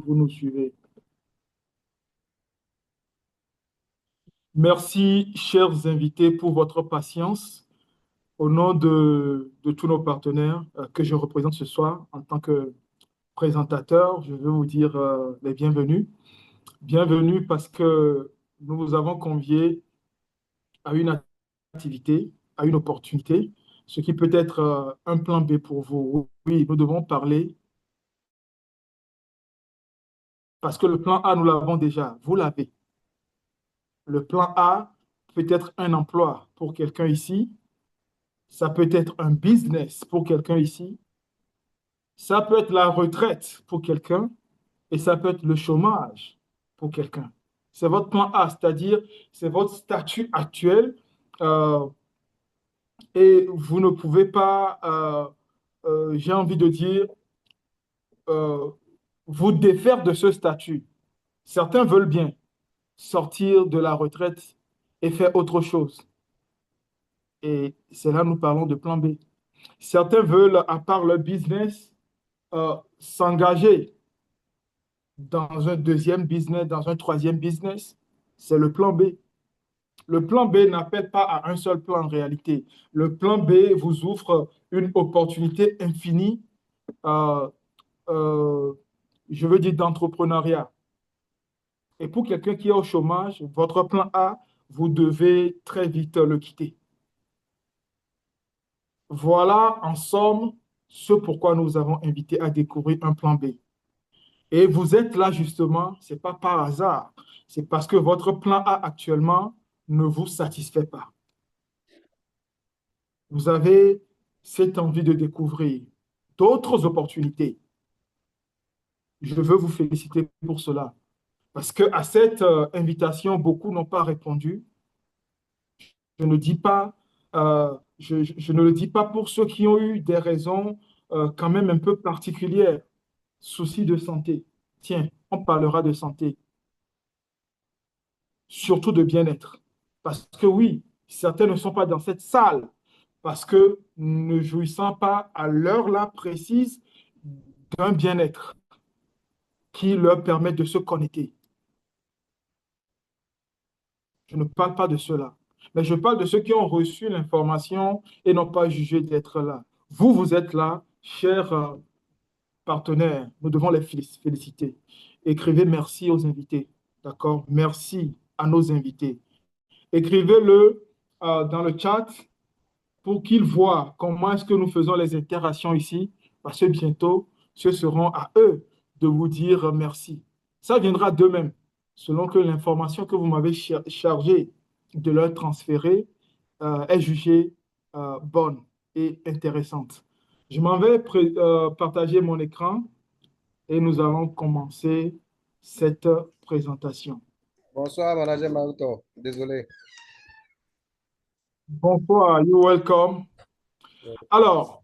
vous nous suivez. Merci, chers invités, pour votre patience. Au nom de tous nos partenaires que je représente ce soir en tant que présentateur, je veux vous dire les bienvenus. Bienvenue parce que nous vous avons conviés à une activité, à une opportunité, ce qui peut être un plan B pour vous. Oui, nous devons parler parce que le plan A, nous l'avons déjà. Vous l'avez. Le plan A peut être un emploi pour quelqu'un ici. Ça peut être un business pour quelqu'un ici. Ça peut être la retraite pour quelqu'un et ça peut être le chômage pour quelqu'un. C'est votre plan A, c'est-à-dire c'est votre statut actuel euh, et vous ne pouvez pas, j'ai envie de dire, euh, vous défaire de ce statut. Certains veulent bien sortir de la retraite et faire autre chose. Et c'est là que nous parlons de plan B. Certains veulent, à part leur business, s'engager dans un deuxième business, dans un troisième business. C'est le plan B. Le plan B n'appelle pas à un seul plan en réalité. Le plan B vous offre une opportunité infinie, euh, euh, je veux dire, d'entrepreneuriat. Et pour quelqu'un qui est au chômage, votre plan A, vous devez très vite le quitter. Voilà, en somme, ce pourquoi nous avons invité à découvrir un plan B. Et vous êtes là justement, ce n'est pas par hasard, c'est parce que votre plan A actuellement ne vous satisfait pas. Vous avez cette envie de découvrir d'autres opportunités. Je veux vous féliciter pour cela. Parce qu'à cette invitation, beaucoup n'ont pas répondu. Je ne dis pas, je ne le dis pas pour ceux qui ont eu des raisons quand même un peu particulières. Soucis de santé. Tiens, on parlera de santé, surtout de bien-être. Parce que oui, certains ne sont pas dans cette salle parce que ne jouissant pas à l'heure là précise d'un bien-être qui leur permet de se connecter. Je ne parle pas de cela, mais je parle de ceux qui ont reçu l'information et n'ont pas jugé d'être là. Vous, vous êtes là, chers partenaires, nous devons les féliciter. Écrivez merci aux invités, d'accord? Merci à nos invités. Écrivez-le dans le chat pour qu'ils voient comment est-ce que nous faisons les interactions ici, parce que bientôt, ce seront à eux de vous dire merci. Ça viendra d'eux-mêmes, selon que l'information que vous m'avez chargée de leur transférer est jugée bonne et intéressante. Je m'en vais partager mon écran et nous allons commencer cette présentation. Bonsoir, manager Maruto. Désolé. Bonsoir, you're welcome. Alors,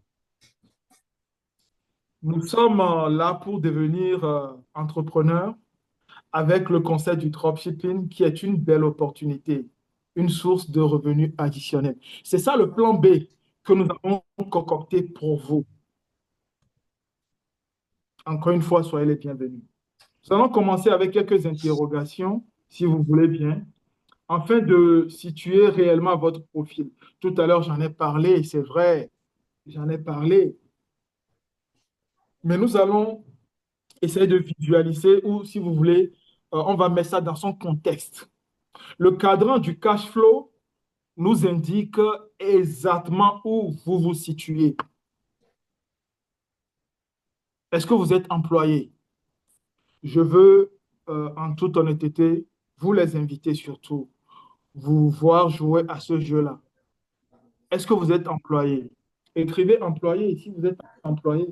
nous sommes là pour devenir entrepreneurs avec le concept du dropshipping qui est une belle opportunité, une source de revenus additionnels. C'est ça le plan B que nous avons concocté pour vous. Encore une fois, soyez les bienvenus. Nous allons commencer avec quelques interrogations, si vous voulez bien, afin de situer réellement votre profil. Tout à l'heure, j'en ai parlé, c'est vrai, j'en ai parlé, mais nous allons essayer de visualiser ou, si vous voulez, on va mettre ça dans son contexte. Le cadran du cash flow nous indique exactement où vous vous situez. Est-ce que vous êtes employé? Je veux, en toute honnêteté, vous les inviter surtout, vous voir jouer à ce jeu-là. Est-ce que vous êtes employé? Écrivez employé si vous êtes employé.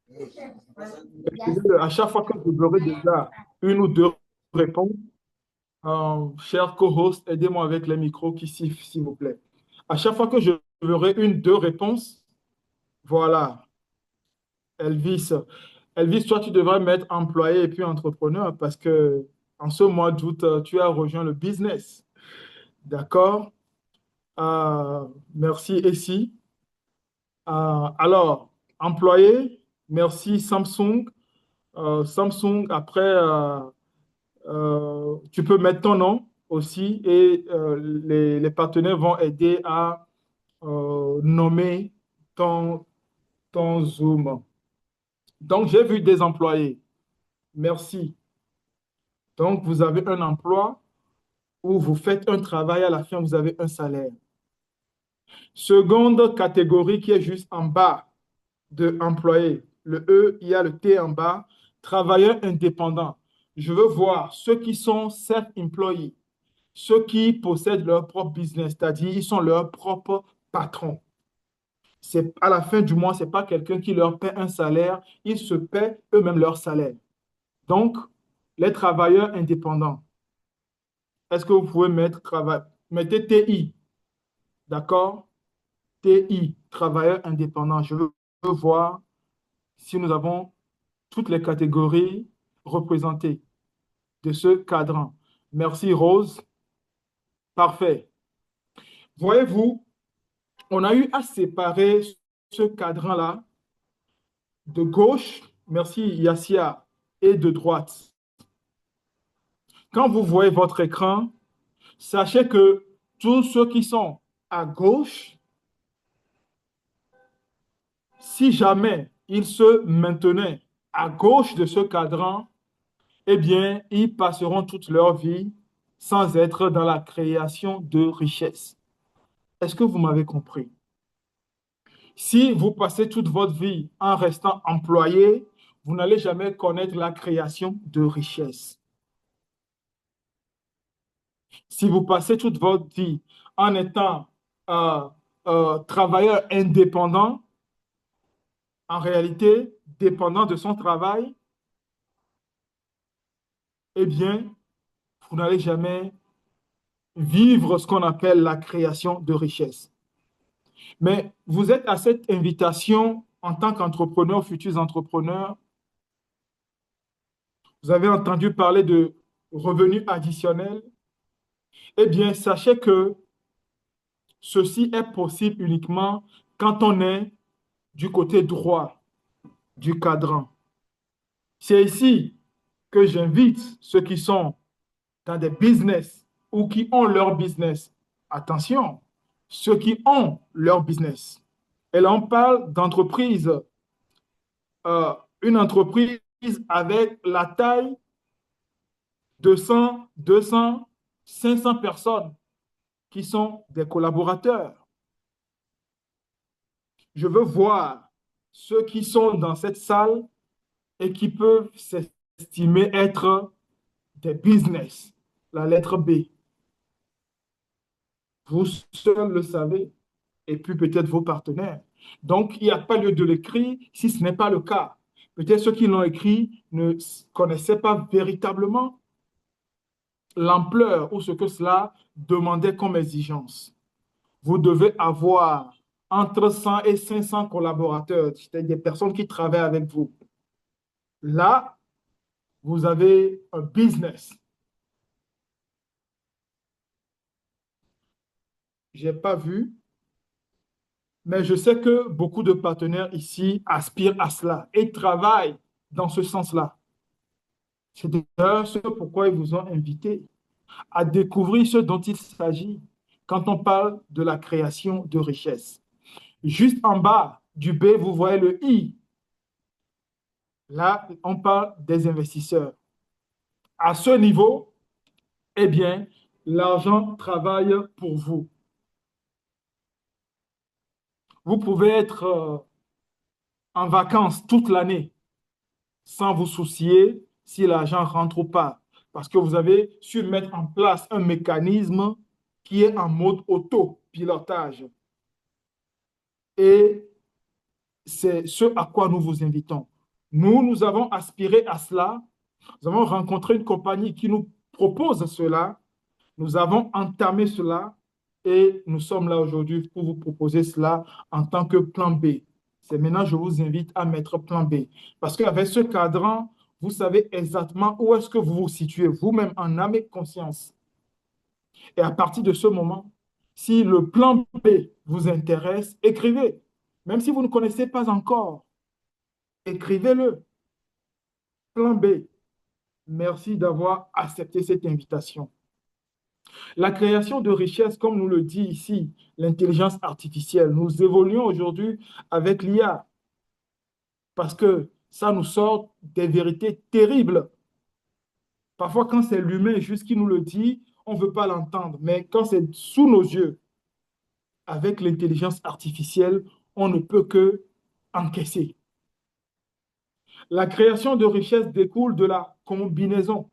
Écrivez-le. À chaque fois que vous aurez déjà une ou deux réponses, cher co-host, aidez-moi avec les micros qui sifflent, s'il vous plaît. À chaque fois que je verrai une, deux réponses, voilà, Elvis. Elvis, toi, tu devrais mettre employé et puis entrepreneur parce que en ce mois d'août, tu as rejoint le business. D'accord? Merci, Essie. Alors, employé, merci Samsung. Samsung, après, tu peux mettre ton nom aussi et les partenaires vont aider à nommer ton, ton Zoom. Donc, j'ai vu des employés. Merci. Donc, vous avez un emploi où vous faites un travail, à la fin, vous avez un salaire. Seconde catégorie qui est juste en bas de employés. Le E, il y a le T en bas. Travailleurs indépendants. Je veux voir ceux qui sont self-employés, ceux qui possèdent leur propre business, c'est-à-dire ils sont leurs propres patrons. C'est à la fin du mois, ce n'est pas quelqu'un qui leur paie un salaire, ils se paient eux-mêmes leur salaire. Donc, les travailleurs indépendants, est-ce que vous pouvez mettre travail? Mettez TI, d'accord? TI, travailleurs indépendants. Je veux voir si nous avons toutes les catégories représentées de ce cadran. Merci Rose. Parfait. Voyez-vous, on a eu à séparer ce cadran-là de gauche, merci Yassia, et de droite. Quand vous voyez votre écran, sachez que tous ceux qui sont à gauche, si jamais ils se maintenaient à gauche de ce cadran, eh bien, ils passeront toute leur vie sans être dans la création de richesses. Est-ce que vous m'avez compris? Si vous passez toute votre vie en restant employé, vous n'allez jamais connaître la création de richesses. Si vous passez toute votre vie en étant euh, travailleur indépendant, en réalité dépendant de son travail, eh bien, vous n'allez jamais vivre ce qu'on appelle la création de richesses. Mais vous êtes à cette invitation en tant qu'entrepreneur, futurs entrepreneurs. Vous avez entendu parler de revenus additionnels. Eh bien, sachez que ceci est possible uniquement quand on est du côté droit du cadran. C'est ici que j'invite ceux qui sont dans des business ou qui ont leur business. Attention, ceux qui ont leur business. Et là, on parle d'entreprise, une entreprise avec la taille de 100, 200, 500 personnes qui sont des collaborateurs. Je veux voir ceux qui sont dans cette salle et qui peuvent s'estimer être des business, la lettre B. Vous seuls le savez, et puis peut-être vos partenaires. Donc, il n'y a pas lieu de l'écrire si ce n'est pas le cas. Peut-être ceux qui l'ont écrit ne connaissaient pas véritablement l'ampleur ou ce que cela demandait comme exigence. Vous devez avoir entre 100 et 500 collaborateurs, c'est-à-dire des personnes qui travaillent avec vous. Là, vous avez un business. Je n'ai pas vu, mais je sais que beaucoup de partenaires ici aspirent à cela et travaillent dans ce sens-là. C'est d'ailleurs ce pourquoi ils vous ont invité à découvrir ce dont il s'agit quand on parle de la création de richesses. Juste en bas du B, vous voyez le I. Là, on parle des investisseurs. À ce niveau, eh bien, l'argent travaille pour vous. Vous pouvez être en vacances toute l'année sans vous soucier si l'argent rentre ou pas, parce que vous avez su mettre en place un mécanisme qui est en mode auto-pilotage. Et c'est ce à quoi nous vous invitons. Nous avons aspiré à cela. Nous avons rencontré une compagnie qui nous propose cela. Nous avons entamé cela et nous sommes là aujourd'hui pour vous proposer cela en tant que plan B. C'est maintenant que je vous invite à mettre plan B. Parce qu'avec ce cadran, vous savez exactement où est-ce que vous vous situez vous-même en âme et conscience. Et à partir de ce moment, si le plan B vous intéresse, écrivez. Même si vous ne connaissez pas encore, écrivez-le. Plan B, merci d'avoir accepté cette invitation. La création de richesse, comme nous le dit ici, l'intelligence artificielle, nous évoluons aujourd'hui avec l'IA parce que ça nous sort des vérités terribles. Parfois, quand c'est l'humain juste qui nous le dit, on ne veut pas l'entendre. Mais quand c'est sous nos yeux, avec l'intelligence artificielle, on ne peut que encaisser. La création de richesse découle de la combinaison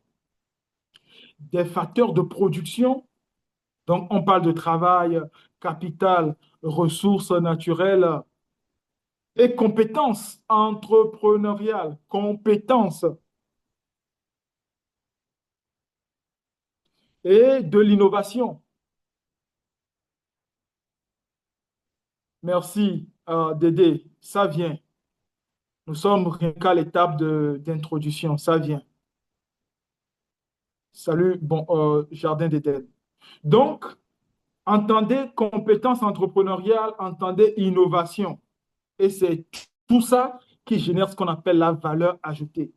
des facteurs de production. Donc, on parle de travail, capital, ressources naturelles et compétences entrepreneuriales, compétences et de l'innovation. Merci, Dédé. Ça vient. Nous sommes rien qu'à l'étape d'introduction. Ça vient. Salut, bon, Jardin d'Éden. Donc, entendez compétences entrepreneuriales, entendez innovation. Et c'est tout ça qui génère ce qu'on appelle la valeur ajoutée.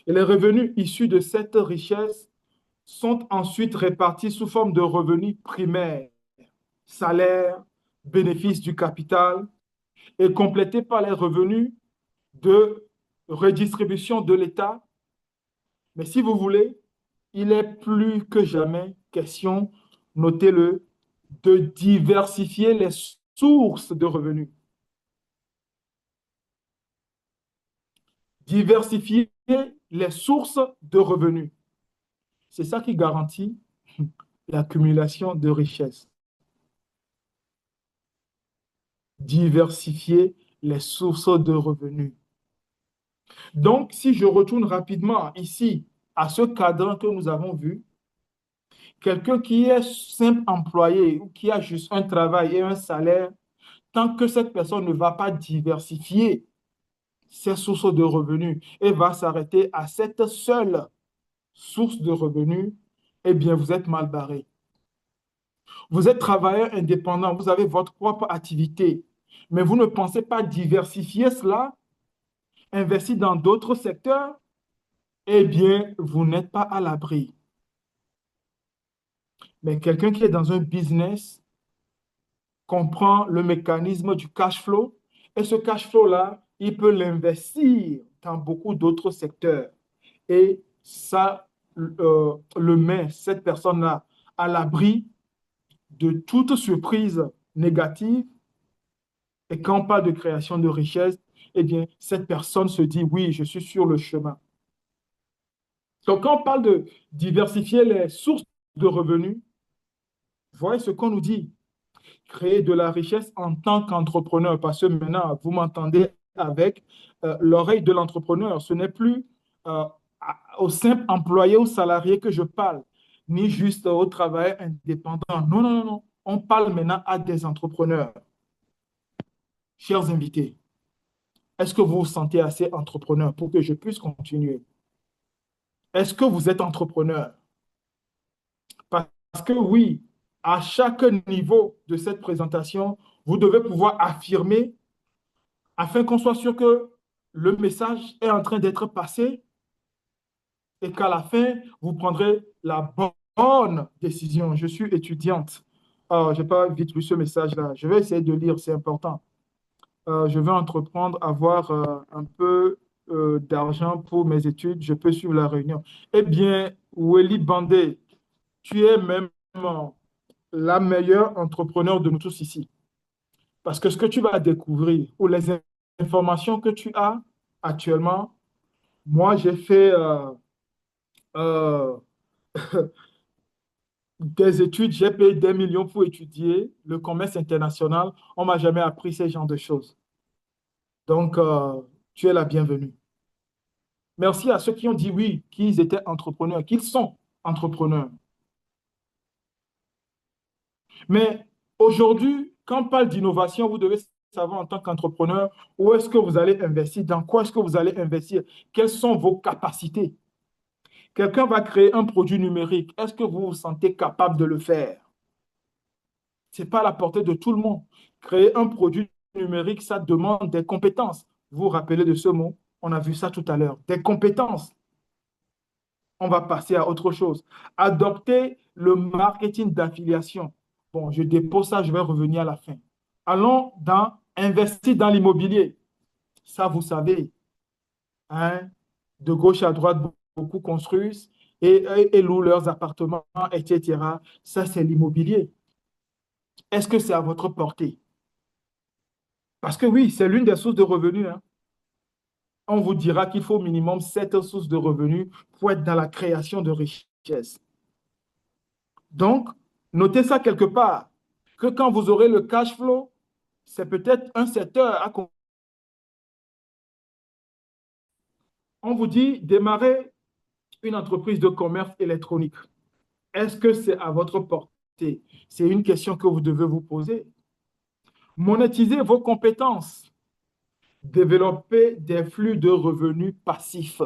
Et les revenus issus de cette richesse sont ensuite répartis sous forme de revenus primaires, salaires, bénéfices du capital, et complétés par les revenus de redistribution de l'État. Mais si vous voulez, il est plus que jamais question, notez-le, de diversifier les sources de revenus. Diversifier les sources de revenus. C'est ça qui garantit l'accumulation de richesses. Diversifier les sources de revenus. Donc, si je retourne rapidement ici à ce cadre que nous avons vu, quelqu'un qui est simple employé ou qui a juste un travail et un salaire, tant que cette personne ne va pas diversifier ses sources de revenus et va s'arrêter à cette seule source de revenus, eh bien, vous êtes mal barré. Vous êtes travailleur indépendant, vous avez votre propre activité, mais vous ne pensez pas diversifier cela, investir dans d'autres secteurs, eh bien, vous n'êtes pas à l'abri. Mais quelqu'un qui est dans un business comprend le mécanisme du cash flow et ce cash flow-là, il peut l'investir dans beaucoup d'autres secteurs. Et ça le met, cette personne-là, à l'abri de toute surprise négative. Et quand on parle de création de richesse, eh bien, cette personne se dit, oui, je suis sur le chemin. Donc, quand on parle de diversifier les sources de revenus, voyez ce qu'on nous dit. Créer de la richesse en tant qu'entrepreneur, parce que maintenant, vous m'entendez avec l'oreille de l'entrepreneur. Ce n'est plus euh, au simple employé ou salarié que je parle, ni juste au travail indépendant. Non, non, non, non. On parle maintenant à des entrepreneurs. Chers invités, est-ce que vous vous sentez assez entrepreneur pour que je puisse continuer? Est-ce que vous êtes entrepreneur? Parce que oui, à chaque niveau de cette présentation, vous devez pouvoir affirmer afin qu'on soit sûr que le message est en train d'être passé et qu'à la fin, vous prendrez la bonne décision. Je suis étudiante. Je n'ai pas vite lu ce message-là. Je vais essayer de lire, c'est important. Je veux entreprendre, avoir un peu d'argent pour mes études. Je peux suivre la réunion. Eh bien, Willy Bandé, tu es même la meilleure entrepreneur de nous tous ici. Parce que ce que tu vas découvrir ou les informations que tu as actuellement, moi, j'ai fait euh, des études, j'ai payé des millions pour étudier le commerce international. On ne m'a jamais appris ce genre de choses. Donc, tu es la bienvenue. Merci à ceux qui ont dit oui, qu'ils étaient entrepreneurs, qu'ils sont entrepreneurs. Mais aujourd'hui, quand on parle d'innovation, vous devez savoir en tant qu'entrepreneur où est-ce que vous allez investir, dans quoi est-ce que vous allez investir, quelles sont vos capacités. Quelqu'un va créer un produit numérique. Est-ce que vous vous sentez capable de le faire? Ce n'est pas à la portée de tout le monde. Créer un produit numérique, ça demande des compétences. Vous vous rappelez de ce mot? On a vu ça tout à l'heure. Des compétences. On va passer à autre chose. Adopter le marketing d'affiliation. Bon, je dépose ça, je vais revenir à la fin. Allons dans investir dans l'immobilier. Ça, vous savez, hein, de gauche à droite, beaucoup construisent et louent leurs appartements, etc. Ça, c'est l'immobilier. Est-ce que c'est à votre portée? Parce que oui, c'est l'une des sources de revenus, hein. On vous dira qu'il faut au minimum 7 sources de revenus pour être dans la création de richesse. Donc, notez ça quelque part, que quand vous aurez le cash flow, c'est peut-être un secteur à... On vous dit démarrer une entreprise de commerce électronique. Est-ce que c'est à votre portée? C'est une question que vous devez vous poser. Monétiser vos compétences. Développer des flux de revenus passifs.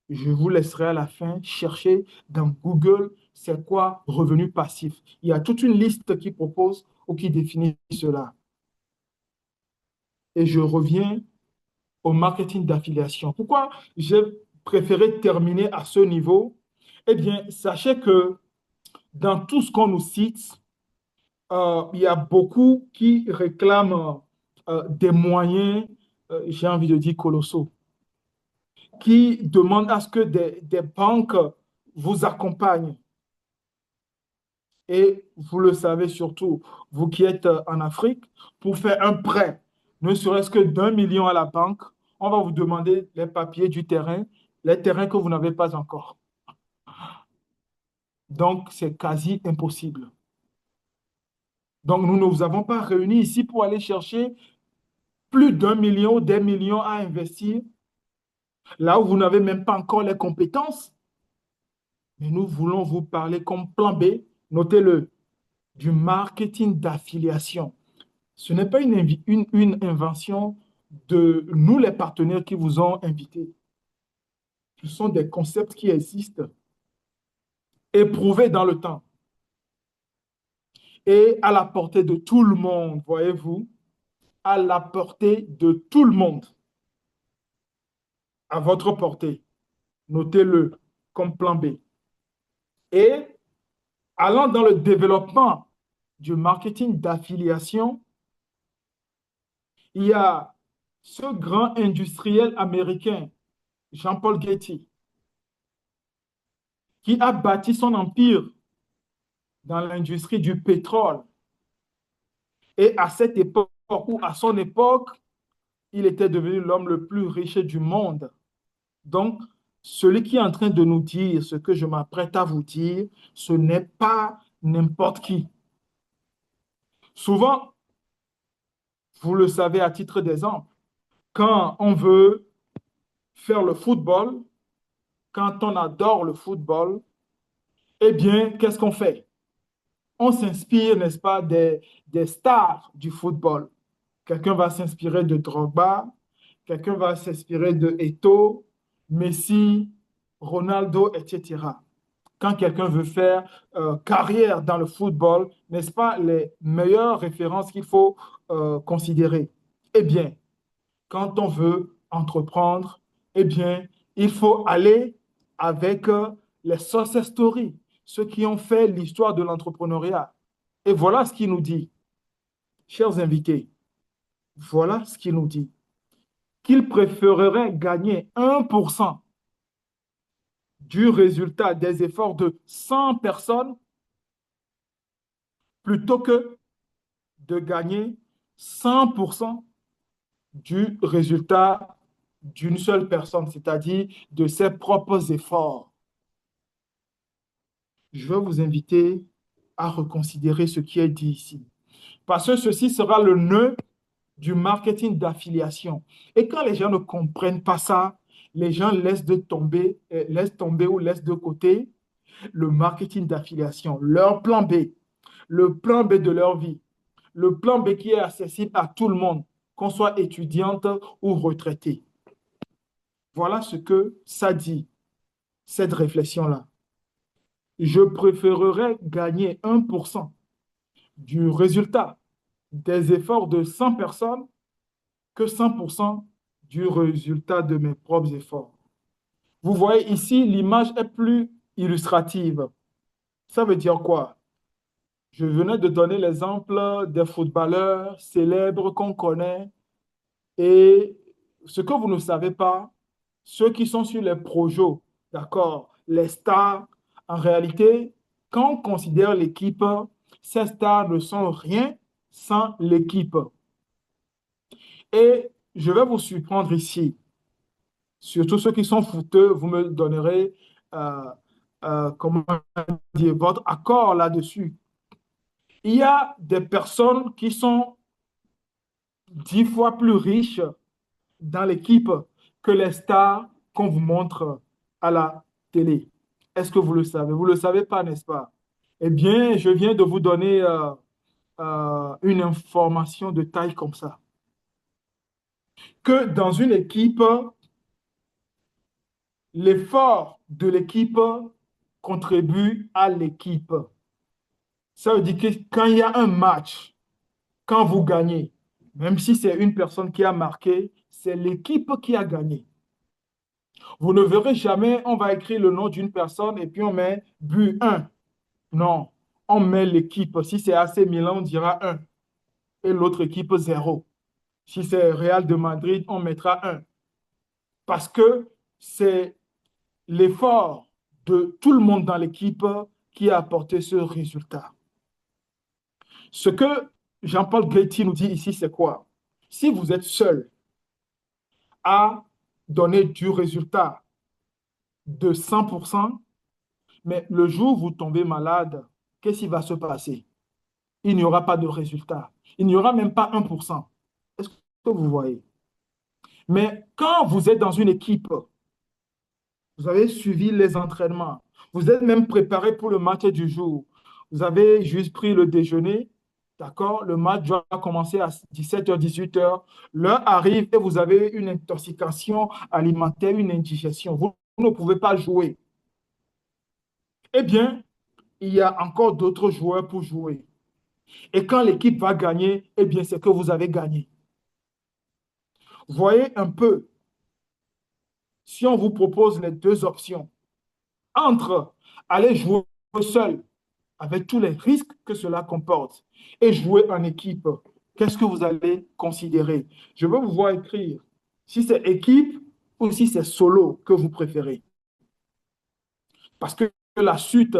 Je vous laisserai à la fin chercher dans Google c'est quoi revenu passif. Il y a toute une liste qui propose ou qui définit cela. Et je reviens au marketing d'affiliation. Pourquoi j'ai préféré terminer à ce niveau? Eh bien, sachez que dans tout ce qu'on nous cite, il y a beaucoup qui réclament des moyens, j'ai envie de dire colossaux, qui demandent à ce que des banques vous accompagnent. Et vous le savez surtout, vous qui êtes en Afrique, pour faire un prêt, ne serait-ce que d'1 million à la banque, on va vous demander les papiers du terrain, les terrains que vous n'avez pas encore. Donc, c'est quasi impossible. Donc, nous ne vous avons pas réunis ici pour aller chercher plus d'1 million, des millions à investir, là où vous n'avez même pas encore les compétences. Mais nous voulons vous parler comme plan B, notez-le, du marketing d'affiliation. Ce n'est pas une invention de nous, les partenaires qui vous ont invités. Ce sont des concepts qui existent, éprouvés dans le temps et à la portée de tout le monde, voyez-vous, à la portée de tout le monde, à votre portée. Notez-le comme plan B. Et allant dans le développement du marketing d'affiliation, il y a ce grand industriel américain, Jean-Paul Getty, qui a bâti son empire dans l'industrie du pétrole. Et à cette époque, ou à son époque, il était devenu l'homme le plus riche du monde. Donc, celui qui est en train de nous dire ce que je m'apprête à vous dire, ce n'est pas n'importe qui. Souvent, vous le savez à titre d'exemple, quand on veut faire le football, quand on adore le football, eh bien, qu'est-ce qu'on fait? On s'inspire, n'est-ce pas, des stars du football. Quelqu'un va s'inspirer de Drogba, quelqu'un va s'inspirer de Eto'o, Messi, Ronaldo, etc. Quand quelqu'un veut faire carrière dans le football, n'est-ce pas les meilleures références qu'il faut considérer? Eh bien, quand on veut entreprendre, eh bien, il faut aller avec les success stories, ceux qui ont fait l'histoire de l'entrepreneuriat. Et voilà ce qu'il nous dit, chers invités, voilà ce qu'il nous dit, qu'il préférerait gagner 1% du résultat des efforts de 100 personnes plutôt que de gagner 100% du résultat d'une seule personne, c'est-à-dire de ses propres efforts. Je vais vous inviter à reconsidérer ce qui est dit ici. Parce que ceci sera le nœud du marketing d'affiliation. Et quand les gens ne comprennent pas ça, les gens laissent tomber ou laissent de côté le marketing d'affiliation, leur plan B, le plan B de leur vie, le plan B qui est accessible à tout le monde, qu'on soit étudiante ou retraité. Voilà ce que ça dit, cette réflexion-là. Je préférerais gagner 1% du résultat des efforts de 100 personnes que 100% du résultat de mes propres efforts. Vous voyez ici, l'image est plus illustrative. Ça veut dire quoi? Je venais de donner l'exemple des footballeurs célèbres qu'on connaît et ce que vous ne savez pas, ceux qui sont sur les projets, d'accord, les stars, en réalité, quand on considère l'équipe, ces stars ne sont rien sans l'équipe. Et je vais vous surprendre ici. Surtout ceux qui sont footeux, vous me donnerez euh, comment dire, votre accord là-dessus. Il y a des personnes qui sont 10 fois plus riches dans l'équipe que les stars qu'on vous montre à la télé. Est-ce que vous le savez? Vous ne le savez pas, n'est-ce pas? Eh bien, je viens de vous donner une information de taille comme ça. Que dans une équipe, l'effort de l'équipe contribue à l'équipe. Ça veut dire que quand il y a un match, quand vous gagnez, même si c'est une personne qui a marqué, c'est l'équipe qui a gagné. Vous ne verrez jamais, on va écrire le nom d'une personne et puis on met but 1. Non, on met l'équipe. Si c'est AC Milan, on dira 1 et l'autre équipe 0. Si c'est Real de Madrid, on mettra 1. Parce que c'est l'effort de tout le monde dans l'équipe qui a apporté ce résultat. Ce que Jean-Paul Gaultier nous dit ici, c'est quoi? Si vous êtes seul à donner du résultat de 100%, mais le jour où vous tombez malade, qu'est-ce qui va se passer? Il n'y aura pas de résultat. Il n'y aura même pas 1%. Est-ce que vous voyez? Mais quand vous êtes dans une équipe, vous avez suivi les entraînements, vous êtes même préparé pour le match du jour, vous avez juste pris le déjeuner, d'accord? Le match doit commencer à 17h, 18h. L'heure arrive et vous avez une intoxication alimentaire, une indigestion. Vous ne pouvez pas jouer. Eh bien, il y a encore d'autres joueurs pour jouer. Et quand l'équipe va gagner, eh bien, c'est que vous avez gagné. Voyez un peu, si on vous propose les deux options, entre aller jouer seul, avec tous les risques que cela comporte, et jouer en équipe, qu'est-ce que vous allez considérer? Je veux vous voir écrire si c'est équipe ou si c'est solo que vous préférez. Parce que la suite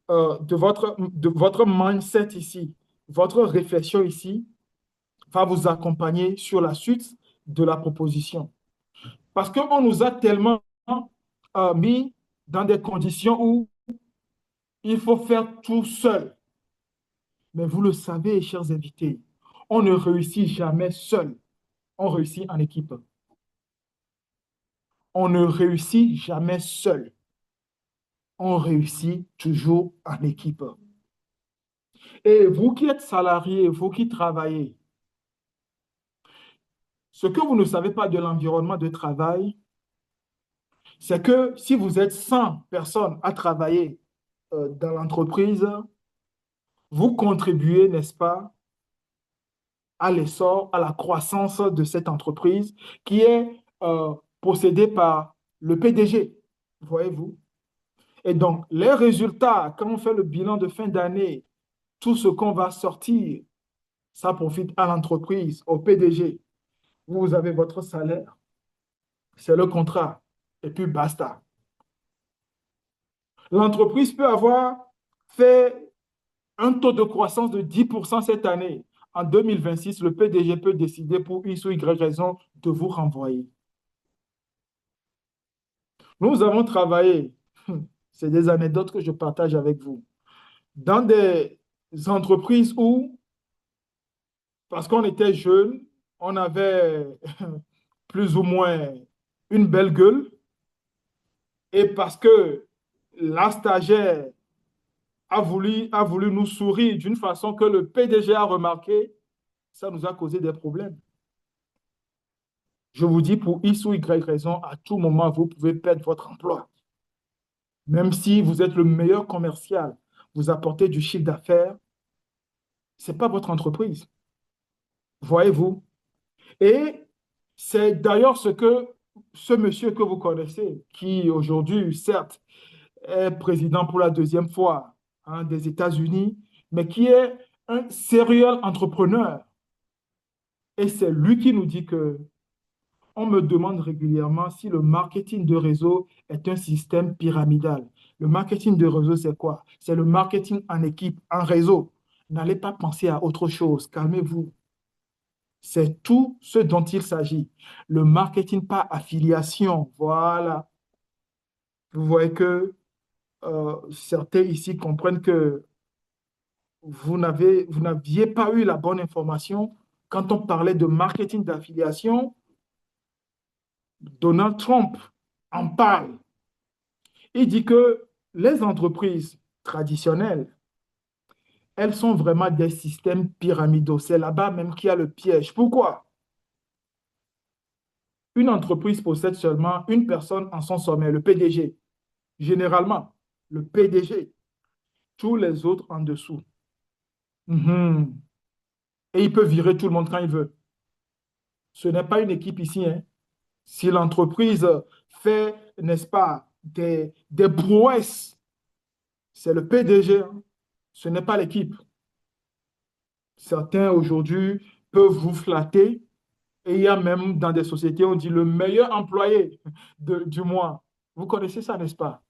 de votre mindset ici, votre réflexion ici, va vous accompagner sur la suite de la proposition. Parce qu'on nous a tellement mis dans des conditions où il faut faire tout seul. Mais vous le savez, chers invités, on ne réussit jamais seul. On réussit en équipe. On ne réussit jamais seul. On réussit toujours en équipe. Et vous qui êtes salariés, vous qui travaillez, ce que vous ne savez pas de l'environnement de travail, c'est que si vous êtes 100 personnes à travailler dans l'entreprise, vous contribuez, n'est-ce pas, à l'essor, à la croissance de cette entreprise qui est possédée par le PDG, voyez-vous. Et donc, les résultats, quand on fait le bilan de fin d'année, tout ce qu'on va sortir, ça profite à l'entreprise, au PDG. Vous avez votre salaire, c'est le contrat, et puis basta. L'entreprise peut avoir fait un taux de croissance de 10% cette année. En 2026, le PDG peut décider pour X ou Y raison de vous renvoyer. Nous avons travaillé, c'est des anecdotes que je partage avec vous, dans des entreprises où, parce qu'on était jeunes, on avait plus ou moins une belle gueule, et parce que la stagiaire a voulu nous sourire d'une façon que le PDG a remarqué, ça nous a causé des problèmes. Je vous dis, pour X ou Y raison, à tout moment, vous pouvez perdre votre emploi. Même si vous êtes le meilleur commercial, vous apportez du chiffre d'affaires, ce n'est pas votre entreprise. Voyez-vous? Et C'est d'ailleurs ce que ce monsieur que vous connaissez, qui aujourd'hui, certes, est président pour la deuxième fois hein, des États-Unis, mais qui est un serial entrepreneur. Et c'est lui qui nous dit que on me demande régulièrement si le marketing de réseau est un système pyramidal. Le marketing de réseau, c'est quoi? C'est le marketing en équipe, en réseau. N'allez pas penser à autre chose. Calmez-vous. C'est tout ce dont il s'agit. Le marketing par affiliation. Voilà. Vous voyez que certains ici comprennent que vous n'aviez pas eu la bonne information. Quand on parlait de marketing d'affiliation, Donald Trump en parle. Il dit que les entreprises traditionnelles, elles sont vraiment des systèmes pyramidaux. C'est là-bas même qu'il y a le piège. Pourquoi? Une entreprise possède seulement une personne en son sommet, le PDG. Généralement, le PDG, tous les autres en dessous. Mhm. Et il peut virer tout le monde quand il veut. Ce n'est pas une équipe ici, hein. Si l'entreprise fait, n'est-ce pas, des prouesses, c'est le PDG, hein. Ce n'est pas l'équipe. Certains aujourd'hui peuvent vous flatter et il y a même dans des sociétés, on dit le meilleur employé du mois. Vous connaissez ça, n'est-ce pas?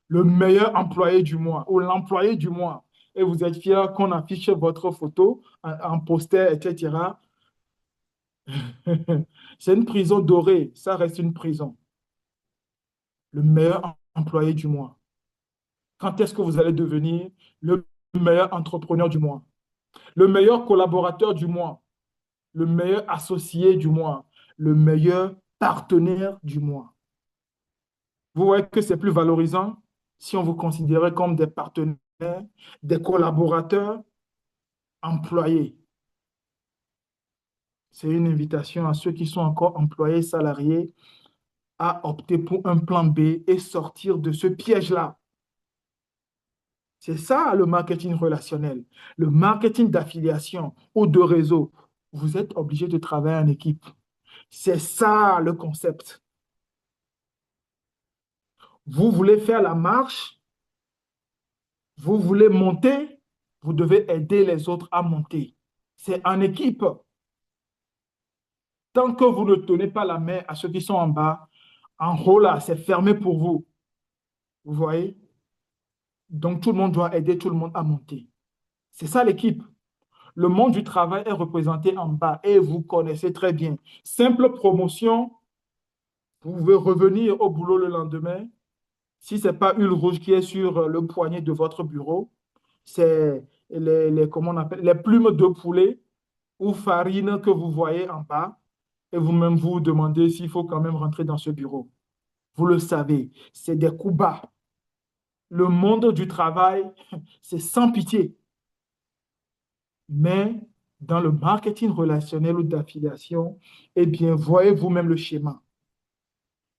Le meilleur employé du mois ou l'employé du mois. Et vous êtes fier qu'on affiche votre photo en poster, etc. C'est une prison dorée, ça reste une prison. Le meilleur employé du mois. Quand est-ce que vous allez devenir le meilleur entrepreneur du mois, le meilleur collaborateur du mois, le meilleur associé du mois, le meilleur partenaire du mois? Vous voyez que c'est plus valorisant si on vous considérait comme des partenaires, des collaborateurs, employés. C'est une invitation à ceux qui sont encore employés, salariés, à opter pour un plan B et sortir de ce piège-là. C'est ça le marketing relationnel, le marketing d'affiliation ou de réseau. Vous êtes obligé de travailler en équipe. C'est ça le concept. Vous voulez faire la marche, vous voulez monter, vous devez aider les autres à monter. C'est en équipe. Tant que vous ne tenez pas la main à ceux qui sont en bas, en haut là, c'est fermé pour vous. Vous voyez? Donc tout le monde doit aider tout le monde à monter. C'est ça l'équipe. Le monde du travail est représenté en bas et vous connaissez très bien. Simple promotion, vous pouvez revenir au boulot le lendemain. Si ce n'est pas Huile Rouge qui est sur le poignet de votre bureau, c'est comment on appelle, les plumes de poulet ou farine que vous voyez en bas et vous-même vous demandez s'il faut quand même rentrer dans ce bureau. Vous le savez, c'est des coups bas. Le monde du travail, c'est sans pitié. Mais dans le marketing relationnel ou d'affiliation, eh bien, voyez vous-même le schéma.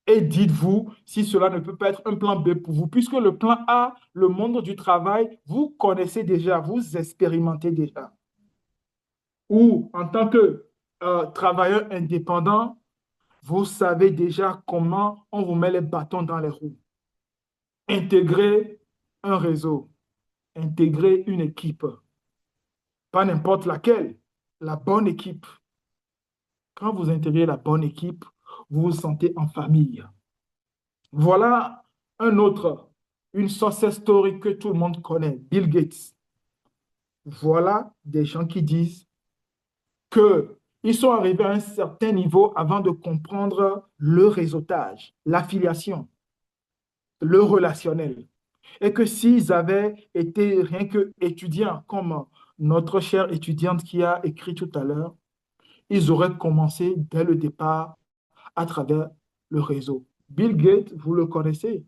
Et dites-vous si cela ne peut pas être un plan B pour vous, puisque le plan A, le monde du travail, vous connaissez déjà, vous expérimentez déjà. Ou en tant que travailleur indépendant, vous savez déjà comment on vous met les bâtons dans les roues. Intégrer un réseau, intégrer une équipe, pas n'importe laquelle, la bonne équipe. Quand vous intégrez la bonne équipe, vous vous sentez en famille. Voilà un autre, une success story que tout le monde connaît, Bill Gates. Voilà des gens qui disent qu'ils sont arrivés à un certain niveau avant de comprendre le réseautage, l'affiliation, le relationnel. Et que s'ils avaient été rien que étudiants, comme notre chère étudiante qui a écrit tout à l'heure, ils auraient commencé dès le départ à travers le réseau. Bill Gates, vous le connaissez,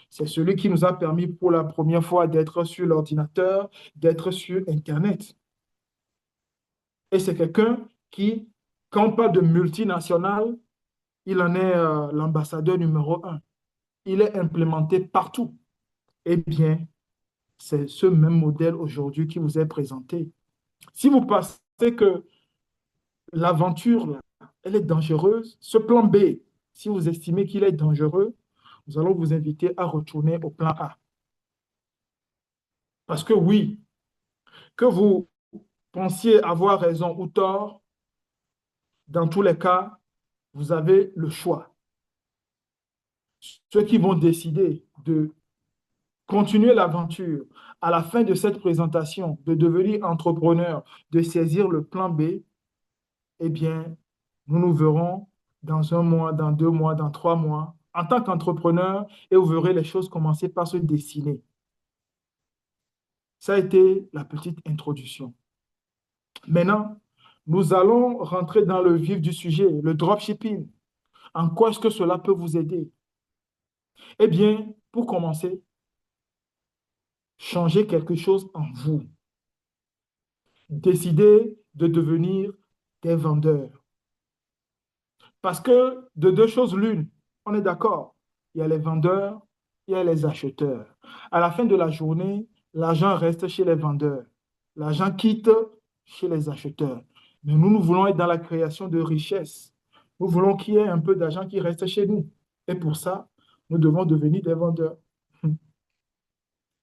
c'est celui qui nous a permis pour la première fois d'être sur l'ordinateur, d'être sur Internet. Et c'est quelqu'un qui, quand on parle de multinationale, il en est l'ambassadeur numéro un. Il est implémenté partout. Eh bien, c'est ce même modèle aujourd'hui qui vous est présenté. Si vous pensez que l'aventure, là, elle est dangereuse. Ce plan B, si vous estimez qu'il est dangereux, nous allons vous inviter à retourner au plan A. Parce que oui, que vous pensiez avoir raison ou tort, dans tous les cas, vous avez le choix. Ceux qui vont décider de continuer l'aventure à la fin de cette présentation, de devenir entrepreneur, de saisir le plan B, eh bien, nous nous verrons dans 1 mois, dans 2 mois, dans 3 mois, en tant qu'entrepreneur, et vous verrez les choses commencer par se dessiner. Ça a été la petite introduction. Maintenant, nous allons rentrer dans le vif du sujet, le dropshipping. En quoi est-ce que cela peut vous aider? Eh bien, pour commencer, changez quelque chose en vous. Décidez de devenir des vendeurs. Parce que de deux choses l'une, on est d'accord. Il y a les vendeurs, il y a les acheteurs. À la fin de la journée, l'argent reste chez les vendeurs. L'argent quitte chez les acheteurs. Mais nous, nous voulons être dans la création de richesses. Nous voulons qu'il y ait un peu d'argent qui reste chez nous. Et pour ça, nous devons devenir des vendeurs.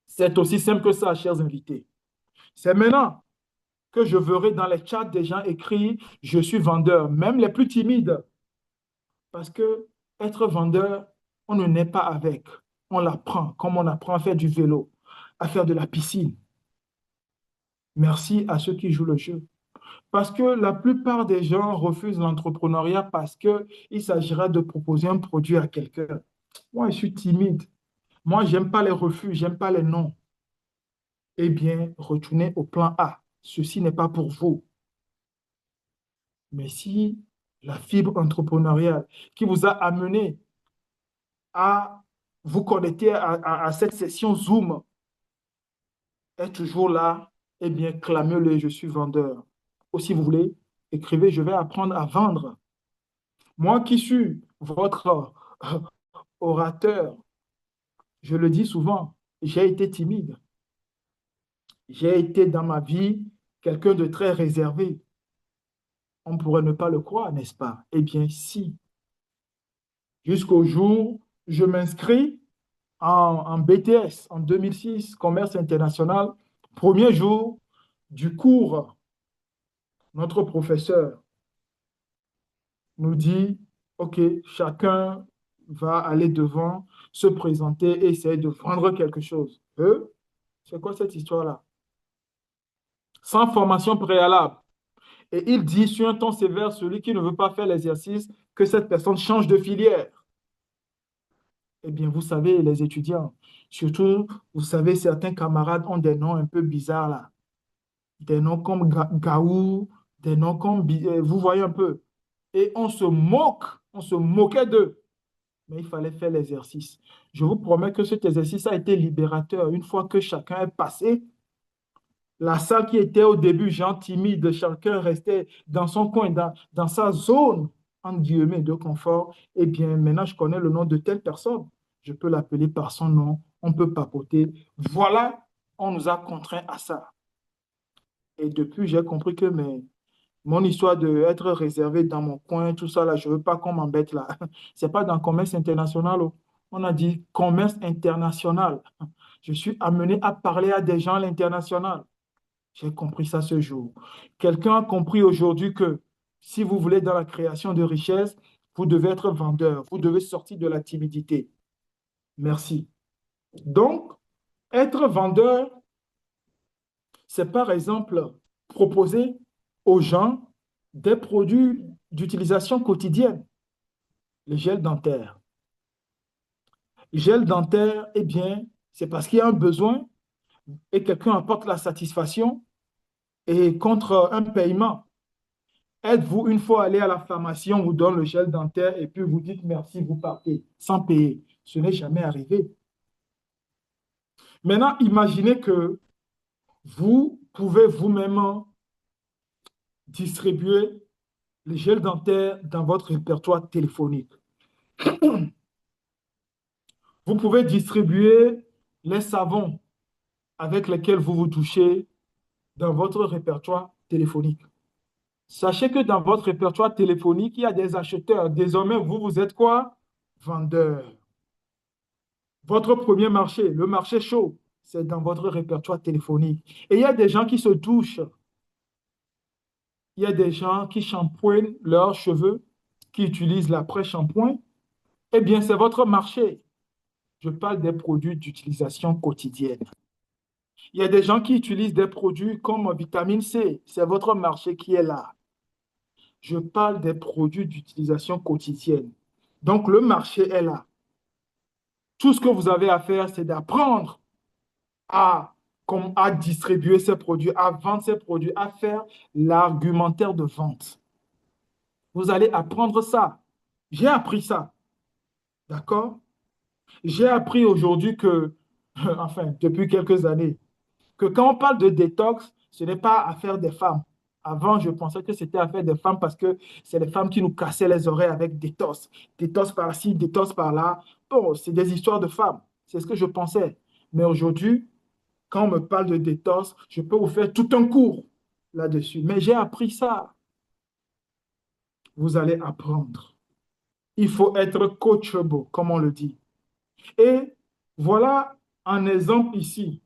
C'est aussi simple que ça, chers invités. C'est maintenant que je verrai dans les chats des gens écrits, je suis vendeur, même les plus timides. Parce que être vendeur, on ne naît pas avec. On l'apprend, comme on apprend à faire du vélo, à faire de la piscine. Merci à ceux qui jouent le jeu. Parce que la plupart des gens refusent l'entrepreneuriat parce qu'il s'agira de proposer un produit à quelqu'un. Moi, je suis timide. Moi, j'aime pas les refus, j'aime pas les non. Eh bien, retournez au plan A. Ceci n'est pas pour vous. Mais si la fibre entrepreneuriale qui vous a amené à vous connecter à cette session Zoom est toujours là, eh bien, clamez-le, je suis vendeur. Ou si vous voulez, écrivez, je vais apprendre à vendre. Moi qui suis votre orateur, je le dis souvent, j'ai été timide. J'ai été dans ma vie quelqu'un de très réservé. On pourrait ne pas le croire, n'est-ce pas? Eh bien, si. Jusqu'au jour où je m'inscris en BTS en 2006, commerce international, premier jour du cours, notre professeur nous dit, OK, chacun va aller devant, se présenter et essayer de vendre quelque chose. C'est quoi cette histoire-là? Sans formation préalable. Et il dit sur un ton sévère, celui qui ne veut pas faire l'exercice, que cette personne change de filière. Eh bien, vous savez, les étudiants, surtout, vous savez, certains camarades ont des noms un peu bizarres là. Des noms comme Gaou, des noms comme... vous voyez un peu. Et on se moquait d'eux. Mais il fallait faire l'exercice. Je vous promets que cet exercice a été libérateur. Une fois que chacun est passé, la salle qui était au début, gens timides, chacun restait dans son coin, dans sa zone, entre guillemets, de confort. Eh bien, maintenant, je connais le nom de telle personne. Je peux l'appeler par son nom. On peut papoter. Voilà, on nous a contraints à ça. Et depuis, j'ai compris que mon histoire d'être réservé dans mon coin, tout ça, là, je ne veux pas qu'on m'embête là. Ce n'est pas dans le commerce international. Oh. On a dit commerce international. Je suis amené à parler à des gens à l'international. J'ai compris ça ce jour. Quelqu'un a compris aujourd'hui que si vous voulez dans la création de richesse, vous devez être vendeur. Vous devez sortir de la timidité. Merci. Donc, être vendeur, c'est par exemple proposer aux gens des produits d'utilisation quotidienne. Le gel dentaire. Le gel dentaire, eh bien, c'est parce qu'il y a un besoin et quelqu'un apporte la satisfaction et contre un paiement. Êtes-vous une fois allé à la pharmacie, on vous donne le gel dentaire et puis vous dites merci, vous partez sans payer. Ce n'est jamais arrivé. Maintenant, imaginez que vous pouvez vous-même distribuer le gel dentaire dans votre répertoire téléphonique. Vous pouvez distribuer les savons avec lesquels vous vous touchez dans votre répertoire téléphonique. Sachez que dans votre répertoire téléphonique, il y a des acheteurs. Désormais, vous êtes quoi? Vendeur. Votre premier marché, le marché chaud, c'est dans votre répertoire téléphonique. Et il y a des gens qui se douchent. Il y a des gens qui shampooinent leurs cheveux, qui utilisent l'après-shampoing. Eh bien, c'est votre marché. Je parle des produits d'utilisation quotidienne. Il y a des gens qui utilisent des produits comme vitamine C. C'est votre marché qui est là. Je parle des produits d'utilisation quotidienne. Donc, le marché est là. Tout ce que vous avez à faire, c'est d'apprendre à, à distribuer ces produits, à vendre ces produits, à faire l'argumentaire de vente. Vous allez apprendre ça. J'ai appris ça. D'accord? J'ai appris aujourd'hui que, enfin, depuis quelques années, que quand on parle de détox, ce n'est pas affaire des femmes. Avant, je pensais que c'était affaire des femmes parce que c'est les femmes qui nous cassaient les oreilles avec détox. Détox par-ci, détox par-là. Bon, c'est des histoires de femmes. C'est ce que je pensais. Mais aujourd'hui, quand on me parle de détox, je peux vous faire tout un cours là-dessus. Mais j'ai appris ça. Vous allez apprendre. Il faut être coachable, comme on le dit. Et voilà un exemple ici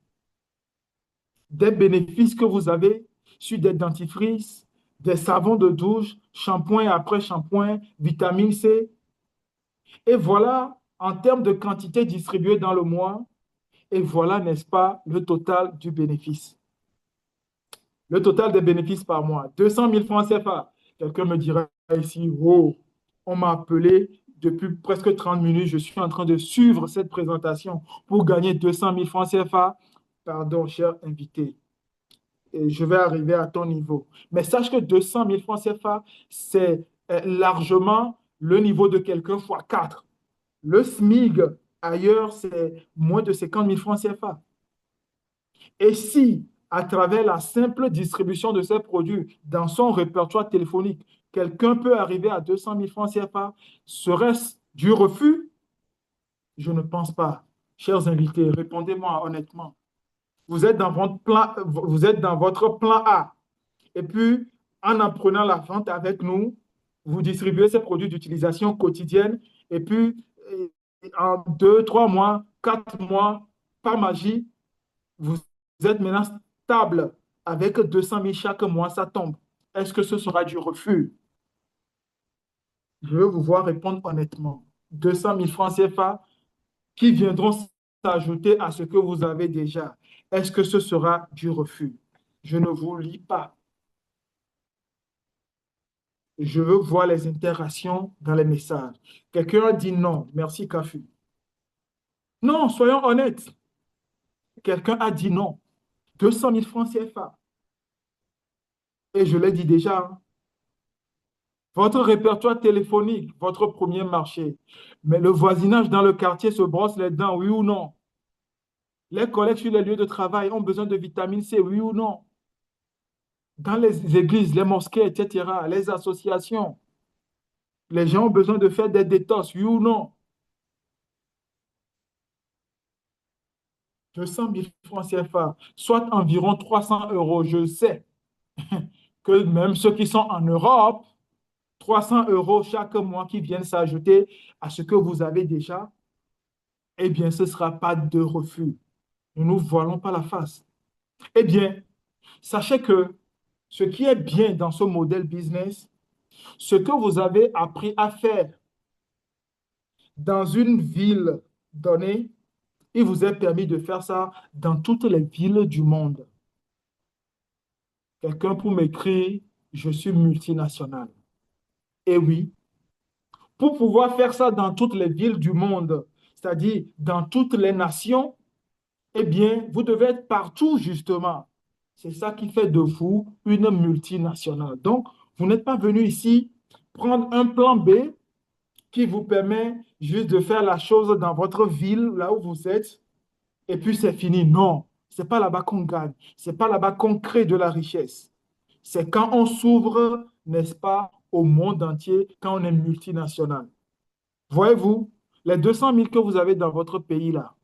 des bénéfices que vous avez sur des dentifrices, des savons de douche, shampoing après shampoing, vitamine C. Et voilà, en termes de quantité distribuée dans le mois, et voilà, n'est-ce pas, le total du bénéfice. Le total des bénéfices par mois, 200 000 francs CFA. Quelqu'un me dira ici, oh, on m'a appelé depuis presque 30 minutes, je suis en train de suivre cette présentation pour gagner 200 000 francs CFA. Pardon, cher invité, et je vais arriver à ton niveau. Mais sache que 200 000 francs CFA, c'est largement le niveau de quelqu'un fois 4. Le SMIG ailleurs, c'est moins de 50 000 francs CFA. Et si, à travers la simple distribution de ces produits dans son répertoire téléphonique, quelqu'un peut arriver à 200 000 francs CFA, serait-ce du refus? Je ne pense pas. Chers invités, répondez-moi honnêtement. Vous êtes dans votre plan A. Et puis, en apprenant la vente avec nous, vous distribuez ces produits d'utilisation quotidienne. Et puis, en 2, 3 mois, 4 mois, par magie, vous êtes maintenant stable avec 200 000 chaque mois, ça tombe. Est-ce que ce sera du refus? Je veux vous voir répondre honnêtement. 200 000 francs CFA qui viendront s'ajouter à ce que vous avez déjà. Est-ce que ce sera du refus? Je ne vous lis pas. Je veux voir les interactions dans les messages. Quelqu'un a dit non. Merci, Kafu. Non, soyons honnêtes. Quelqu'un a dit non. 200 000 francs CFA. Et je l'ai dit déjà, hein. Votre répertoire téléphonique, votre premier marché. Mais le voisinage dans le quartier se brosse les dents, oui ou non? Les collègues sur les lieux de travail ont besoin de vitamine C, oui ou non? Dans les églises, les mosquées, etc., les associations, les gens ont besoin de faire des détox, oui ou non? 200 000 francs CFA, soit environ 300 euros. Je sais que même ceux qui sont en Europe, 300 euros chaque mois qui viennent s'ajouter à ce que vous avez déjà, eh bien, ce ne sera pas de refus. Ne nous voilons pas la face. Eh bien, sachez que ce qui est bien dans ce modèle business, ce que vous avez appris à faire dans une ville donnée, il vous est permis de faire ça dans toutes les villes du monde. Quelqu'un pour m'écrire, je suis multinational. Et oui, pour pouvoir faire ça dans toutes les villes du monde, c'est-à-dire dans toutes les nations, eh bien, vous devez être partout, justement. C'est ça qui fait de vous une multinationale. Donc, vous n'êtes pas venu ici prendre un plan B qui vous permet juste de faire la chose dans votre ville, là où vous êtes, et puis c'est fini. Non, c'est pas là-bas qu'on gagne. C'est pas là-bas qu'on crée de la richesse. C'est quand on s'ouvre, n'est-ce pas, au monde entier, quand on est multinational. Voyez-vous, les 200 000 que vous avez dans votre pays là,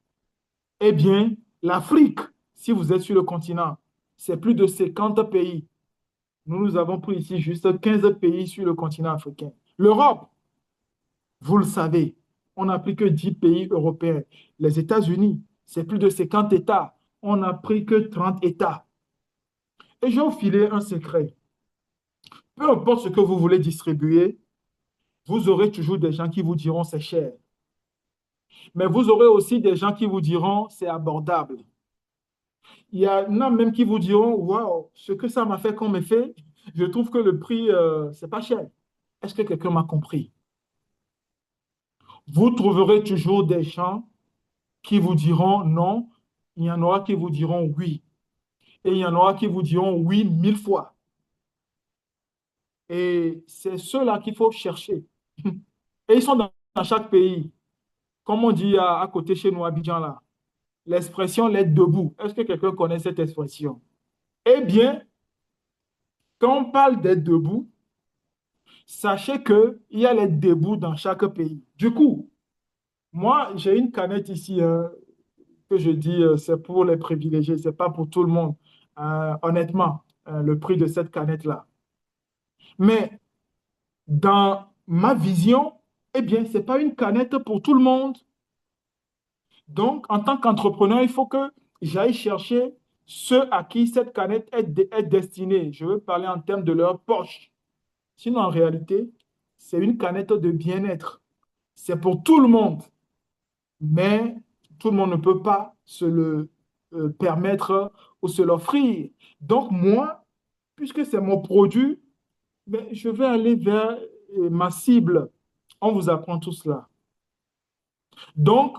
eh bien, l'Afrique, si vous êtes sur le continent, c'est plus de 50 pays. nous avons pris ici juste 15 pays sur le continent africain. L'Europe, vous le savez, on n'a pris que 10 pays européens. Les États-Unis, c'est plus de 50 États. On n'a pris que 30 États. Et je vais vous filer un secret. Peu importe ce que vous voulez distribuer, vous aurez toujours des gens qui vous diront c'est cher. Mais vous aurez aussi des gens qui vous diront c'est abordable. Il y en a même qui vous diront waouh, ce que ça m'a fait comme effet, je trouve que le prix, c'est pas cher. Est-ce que quelqu'un m'a compris? Vous trouverez toujours des gens qui vous diront non, il y en aura qui vous diront oui. Et il y en aura qui vous diront oui 1000 fois. Et c'est ceux-là qu'il faut chercher. Et ils sont dans chaque pays. Comme on dit à côté chez nous, à Abidjan, là, l'expression l'être debout. Est-ce que quelqu'un connaît cette expression? Eh bien, quand on parle d'être debout, sachez qu'il y a l'être debout dans chaque pays. Du coup, moi, j'ai une canette ici que je dis, c'est pour les privilégiés, c'est pas pour tout le monde. Honnêtement, le prix de cette canette-là. Mais dans ma vision, eh bien, c'est pas une canette pour tout le monde. Donc, en tant qu'entrepreneur, il faut que j'aille chercher ceux à qui cette canette est destinée. Je veux parler en termes de leur poche. Sinon, en réalité, c'est une canette de bien-être. C'est pour tout le monde, mais tout le monde ne peut pas se le permettre ou se l'offrir. Donc, moi, puisque c'est mon produit, ben, je vais aller vers ma cible. On vous apprend tout cela. Donc,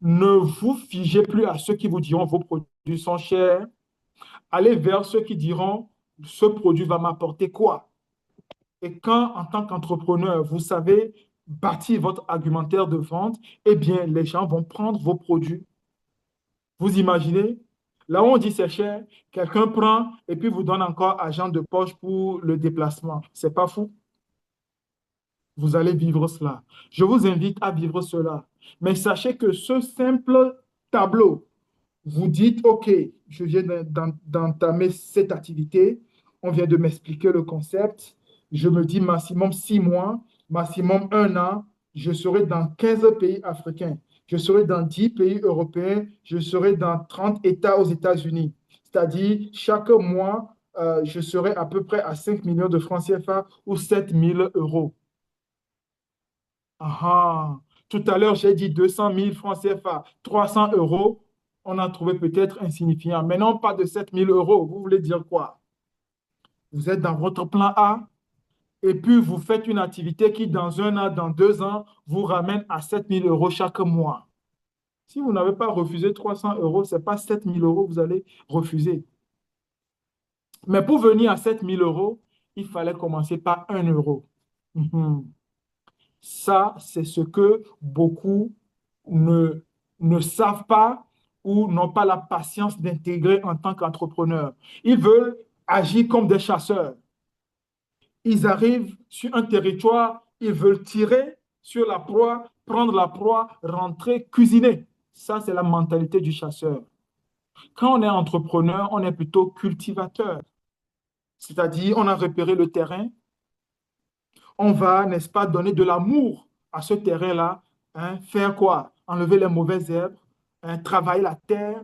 ne vous figez plus à ceux qui vous diront vos produits sont chers. Allez vers ceux qui diront ce produit va m'apporter quoi. Et quand, en tant qu'entrepreneur, vous savez bâtir votre argumentaire de vente, eh bien, les gens vont prendre vos produits. Vous imaginez? Là où on dit c'est cher, quelqu'un prend et puis vous donne encore argent de poche pour le déplacement. C'est pas fou? Vous allez vivre cela. Je vous invite à vivre cela. Mais sachez que ce simple tableau, vous dites, OK, je viens d'entamer cette activité, on vient de m'expliquer le concept, je me dis maximum 6 mois, maximum 1 an, je serai dans 15 pays africains, je serai dans 10 pays européens, je serai dans 30 États aux États-Unis. C'est-à-dire, chaque mois, je serai à peu près à 5 millions de francs CFA ou 7 000 euros. Ah, ah. Tout à l'heure, j'ai dit 200 000 francs CFA, 300 euros. On a trouvé peut-être insignifiant. Maintenant, pas de 7 000 euros. Vous voulez dire quoi? Vous êtes dans votre plan A et puis vous faites une activité qui, dans 1 an, dans 2 ans, vous ramène à 7 000 euros chaque mois. Si vous n'avez pas refusé 300 euros, ce n'est pas 7 000 euros que vous allez refuser. Mais pour venir à 7 000 euros, il fallait commencer par 1 euro. Mhm. Ça, c'est ce que beaucoup ne, ne savent pas ou n'ont pas la patience d'intégrer en tant qu'entrepreneurs. Ils veulent agir comme des chasseurs. Ils arrivent sur un territoire, ils veulent tirer sur la proie, prendre la proie, rentrer, cuisiner. Ça, c'est la mentalité du chasseur. Quand on est entrepreneur, on est plutôt cultivateur. C'est-à-dire, on a repéré le terrain, on va, n'est-ce pas, donner de l'amour à ce terrain-là. Hein, faire quoi? Enlever les mauvaises herbes, hein, travailler la terre.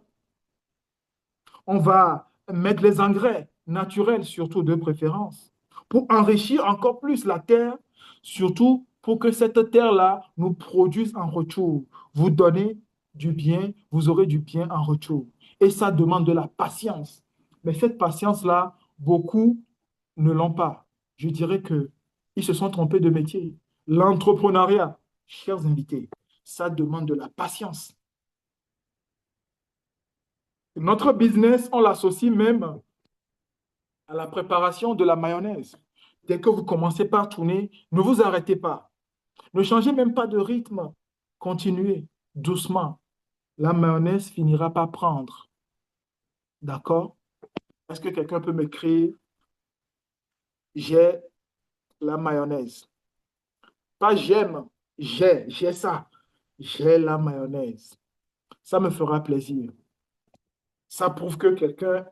On va mettre les engrais naturels, surtout de préférence, pour enrichir encore plus la terre, surtout pour que cette terre-là nous produise en retour. Vous donnez du bien, vous aurez du bien en retour. Et ça demande de la patience. Mais cette patience-là, beaucoup ne l'ont pas. Je dirais que ils se sont trompés de métier. L'entrepreneuriat, chers invités, ça demande de la patience. Notre business, on l'associe même à la préparation de la mayonnaise. Dès que vous commencez par tourner, ne vous arrêtez pas. Ne changez même pas de rythme. Continuez doucement. La mayonnaise finira par prendre. D'accord? Est-ce que quelqu'un peut m'écrire? J'ai la mayonnaise. Pas j'aime, j'ai ça. J'ai la mayonnaise. Ça me fera plaisir. Ça prouve que quelqu'un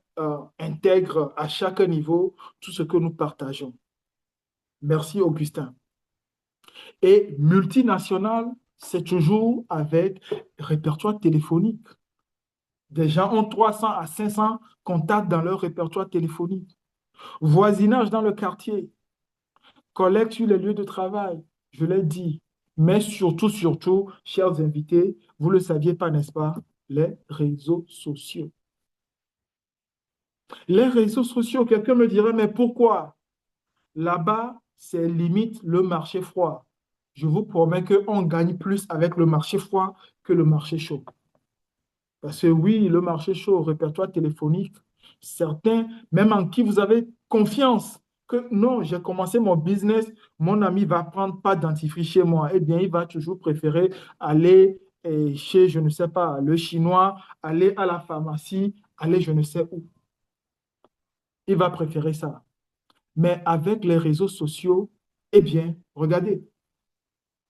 intègre à chaque niveau tout ce que nous partageons. Merci, Augustin. Et multinational, c'est toujours avec répertoire téléphonique. Des gens ont 300 à 500 contacts dans leur répertoire téléphonique. Voisinage dans le quartier, collègues sur les lieux de travail, je l'ai dit. Mais surtout, surtout, chers invités, vous ne le saviez pas, n'est-ce pas? Les réseaux sociaux. Les réseaux sociaux, quelqu'un me dirait, mais pourquoi? Là-bas, c'est limite le marché froid. Je vous promets qu'on gagne plus avec le marché froid que le marché chaud. Parce que oui, le marché chaud, au répertoire téléphonique, certains, même en qui vous avez confiance, que non, j'ai commencé mon business, mon ami va prendre pas dentifrice chez moi. Eh bien, il va toujours préférer aller chez, je ne sais pas, le chinois, aller à la pharmacie, aller je ne sais où. Il va préférer ça. Mais avec les réseaux sociaux, eh bien, regardez,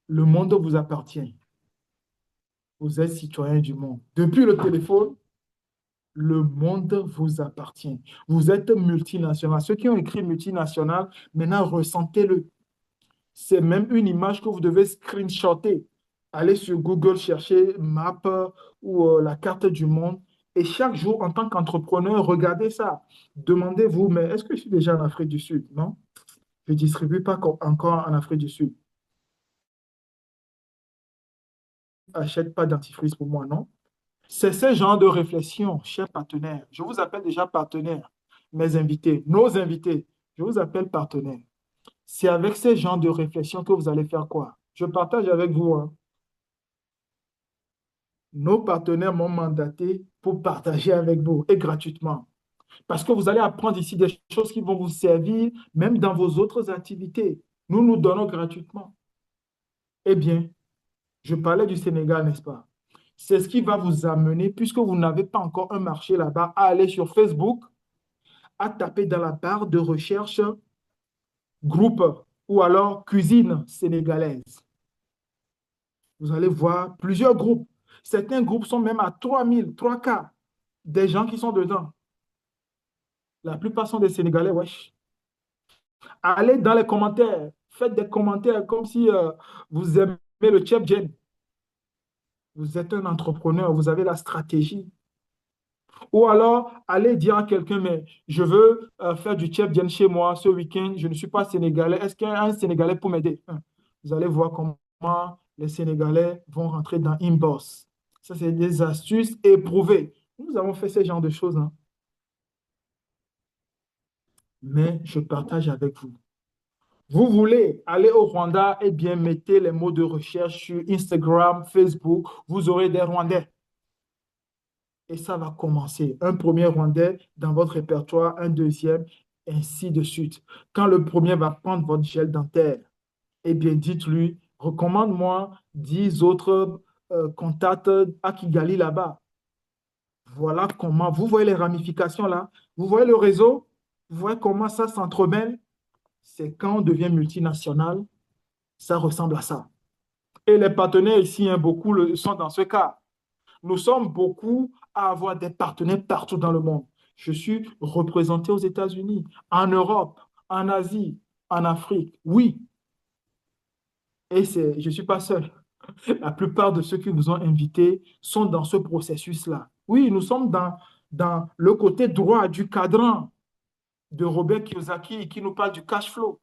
le monde vous appartient. Vous êtes citoyen du monde. Depuis le téléphone, le monde vous appartient. Vous êtes multinational. Ceux qui ont écrit multinational, maintenant ressentez-le. C'est même une image que vous devez screenshotter. Allez sur Google, chercher map ou la carte du monde. Et chaque jour, en tant qu'entrepreneur, regardez ça. Demandez-vous, mais est-ce que je suis déjà en Afrique du Sud? Non, je ne distribue pas encore en Afrique du Sud. Achète pas dentifrice pour moi, non? C'est ce genre de réflexion, chers partenaires. Je vous appelle déjà partenaires, mes invités, nos invités. Je vous appelle partenaires. C'est avec ce genre de réflexion que vous allez faire quoi? Je partage avec vous, hein. Nos partenaires m'ont mandaté pour partager avec vous et gratuitement. Parce que vous allez apprendre ici des choses qui vont vous servir même dans vos autres activités. Nous nous donnons gratuitement. Eh bien, je parlais du Sénégal, n'est-ce pas? C'est ce qui va vous amener, puisque vous n'avez pas encore un marché là-bas, à aller sur Facebook, à taper dans la barre de recherche groupe ou alors cuisine sénégalaise. Vous allez voir plusieurs groupes. Certains groupes sont même à 3000, 3K, des gens qui sont dedans. La plupart sont des Sénégalais, wesh. Allez dans les commentaires, faites des commentaires comme si vous aimez le chef Gen. Vous êtes un entrepreneur, vous avez la stratégie. Ou alors, allez dire à quelqu'un, mais je veux faire du chef Gen chez moi ce week-end, je ne suis pas sénégalais. Est-ce qu'il y a un Sénégalais pour m'aider? Vous allez voir comment les Sénégalais vont rentrer dans Inbox. Ça, c'est des astuces éprouvées. Nous avons fait ce genre de choses, hein. Mais je partage avec vous. Vous voulez aller au Rwanda, eh bien, mettez les mots de recherche sur Instagram, Facebook, vous aurez des Rwandais. Et ça va commencer. Un premier Rwandais dans votre répertoire, un deuxième, ainsi de suite. Quand le premier va prendre votre gel dentaire, eh bien, dites-lui, recommande-moi 10 autres contacts à Kigali là-bas. Voilà comment, vous voyez les ramifications là, vous voyez le réseau, vous voyez comment ça s'entremêle. C'est quand on devient multinational, ça ressemble à ça. Et les partenaires ici, hein, beaucoup sont dans ce cas. Nous sommes beaucoup à avoir des partenaires partout dans le monde. Je suis représenté aux États-Unis, en Europe, en Asie, en Afrique. Oui, et je ne suis pas seul. La plupart de ceux qui vous ont invité sont dans ce processus-là. Oui, nous sommes dans le côté droit du cadran de Robert Kiyosaki qui nous parle du cash flow.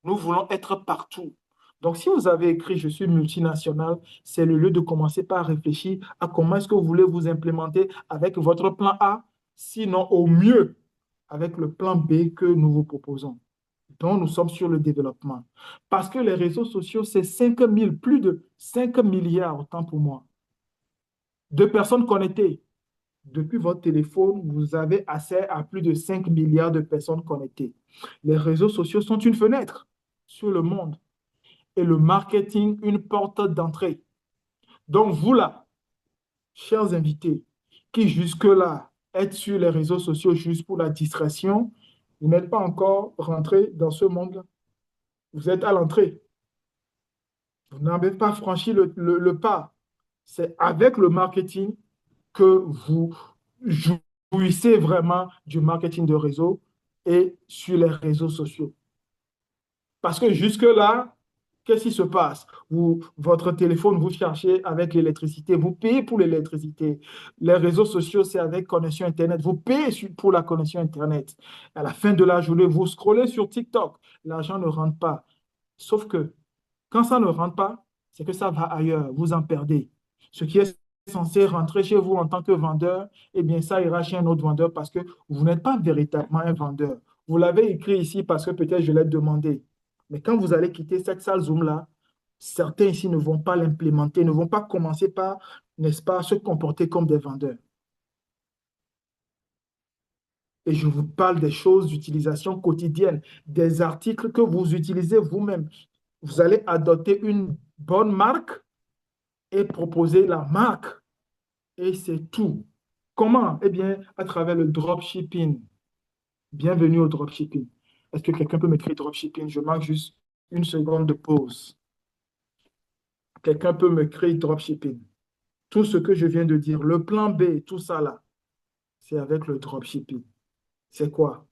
Nous voulons être partout. Donc, si vous avez écrit «Je suis multinational», c'est le lieu de commencer par réfléchir à comment est-ce que vous voulez vous implémenter avec votre plan A, sinon au mieux avec le plan B que nous vous proposons. Donc, nous sommes sur le développement. Parce que les réseaux sociaux, c'est 5000, plus de 5 milliards, autant pour moi, de personnes connectées. Depuis votre téléphone, vous avez accès à plus de 5 milliards de personnes connectées. Les réseaux sociaux sont une fenêtre sur le monde et le marketing une porte d'entrée. Donc, vous là, chers invités, qui jusque-là êtes sur les réseaux sociaux juste pour la distraction, vous n'êtes pas encore rentré dans ce monde-là. Vous êtes à l'entrée. Vous n'avez pas franchi le pas. C'est avec le marketing que vous jouez jouissez vraiment du marketing de réseau et sur les réseaux sociaux. Parce que jusque-là, qu'est-ce qui se passe? Votre téléphone, vous cherchez avec l'électricité, vous payez pour l'électricité. Les réseaux sociaux, c'est avec connexion Internet. Vous payez pour la connexion Internet. À la fin de la journée, vous scrollez sur TikTok. L'argent ne rentre pas. Sauf que quand ça ne rentre pas, c'est que ça va ailleurs. Vous en perdez. Ce qui est censé rentrer chez vous en tant que vendeur, eh bien, ça ira chez un autre vendeur parce que vous n'êtes pas véritablement un vendeur. Vous l'avez écrit ici parce que peut-être je l'ai demandé. Mais quand vous allez quitter cette salle Zoom-là, certains ici ne vont pas l'implémenter, ne vont pas commencer par, n'est-ce pas, se comporter comme des vendeurs. Et je vous parle des choses d'utilisation quotidienne, des articles que vous utilisez vous-même. Vous allez adopter une bonne marque et proposer la marque. Et c'est tout. Comment? Eh bien, à travers le dropshipping. Bienvenue au dropshipping. Est-ce que quelqu'un peut m'écrire dropshipping? Je marque juste une seconde de pause. Quelqu'un peut me créer dropshipping. Tout ce que je viens de dire, le plan B, tout ça là, c'est avec le dropshipping. C'est quoi?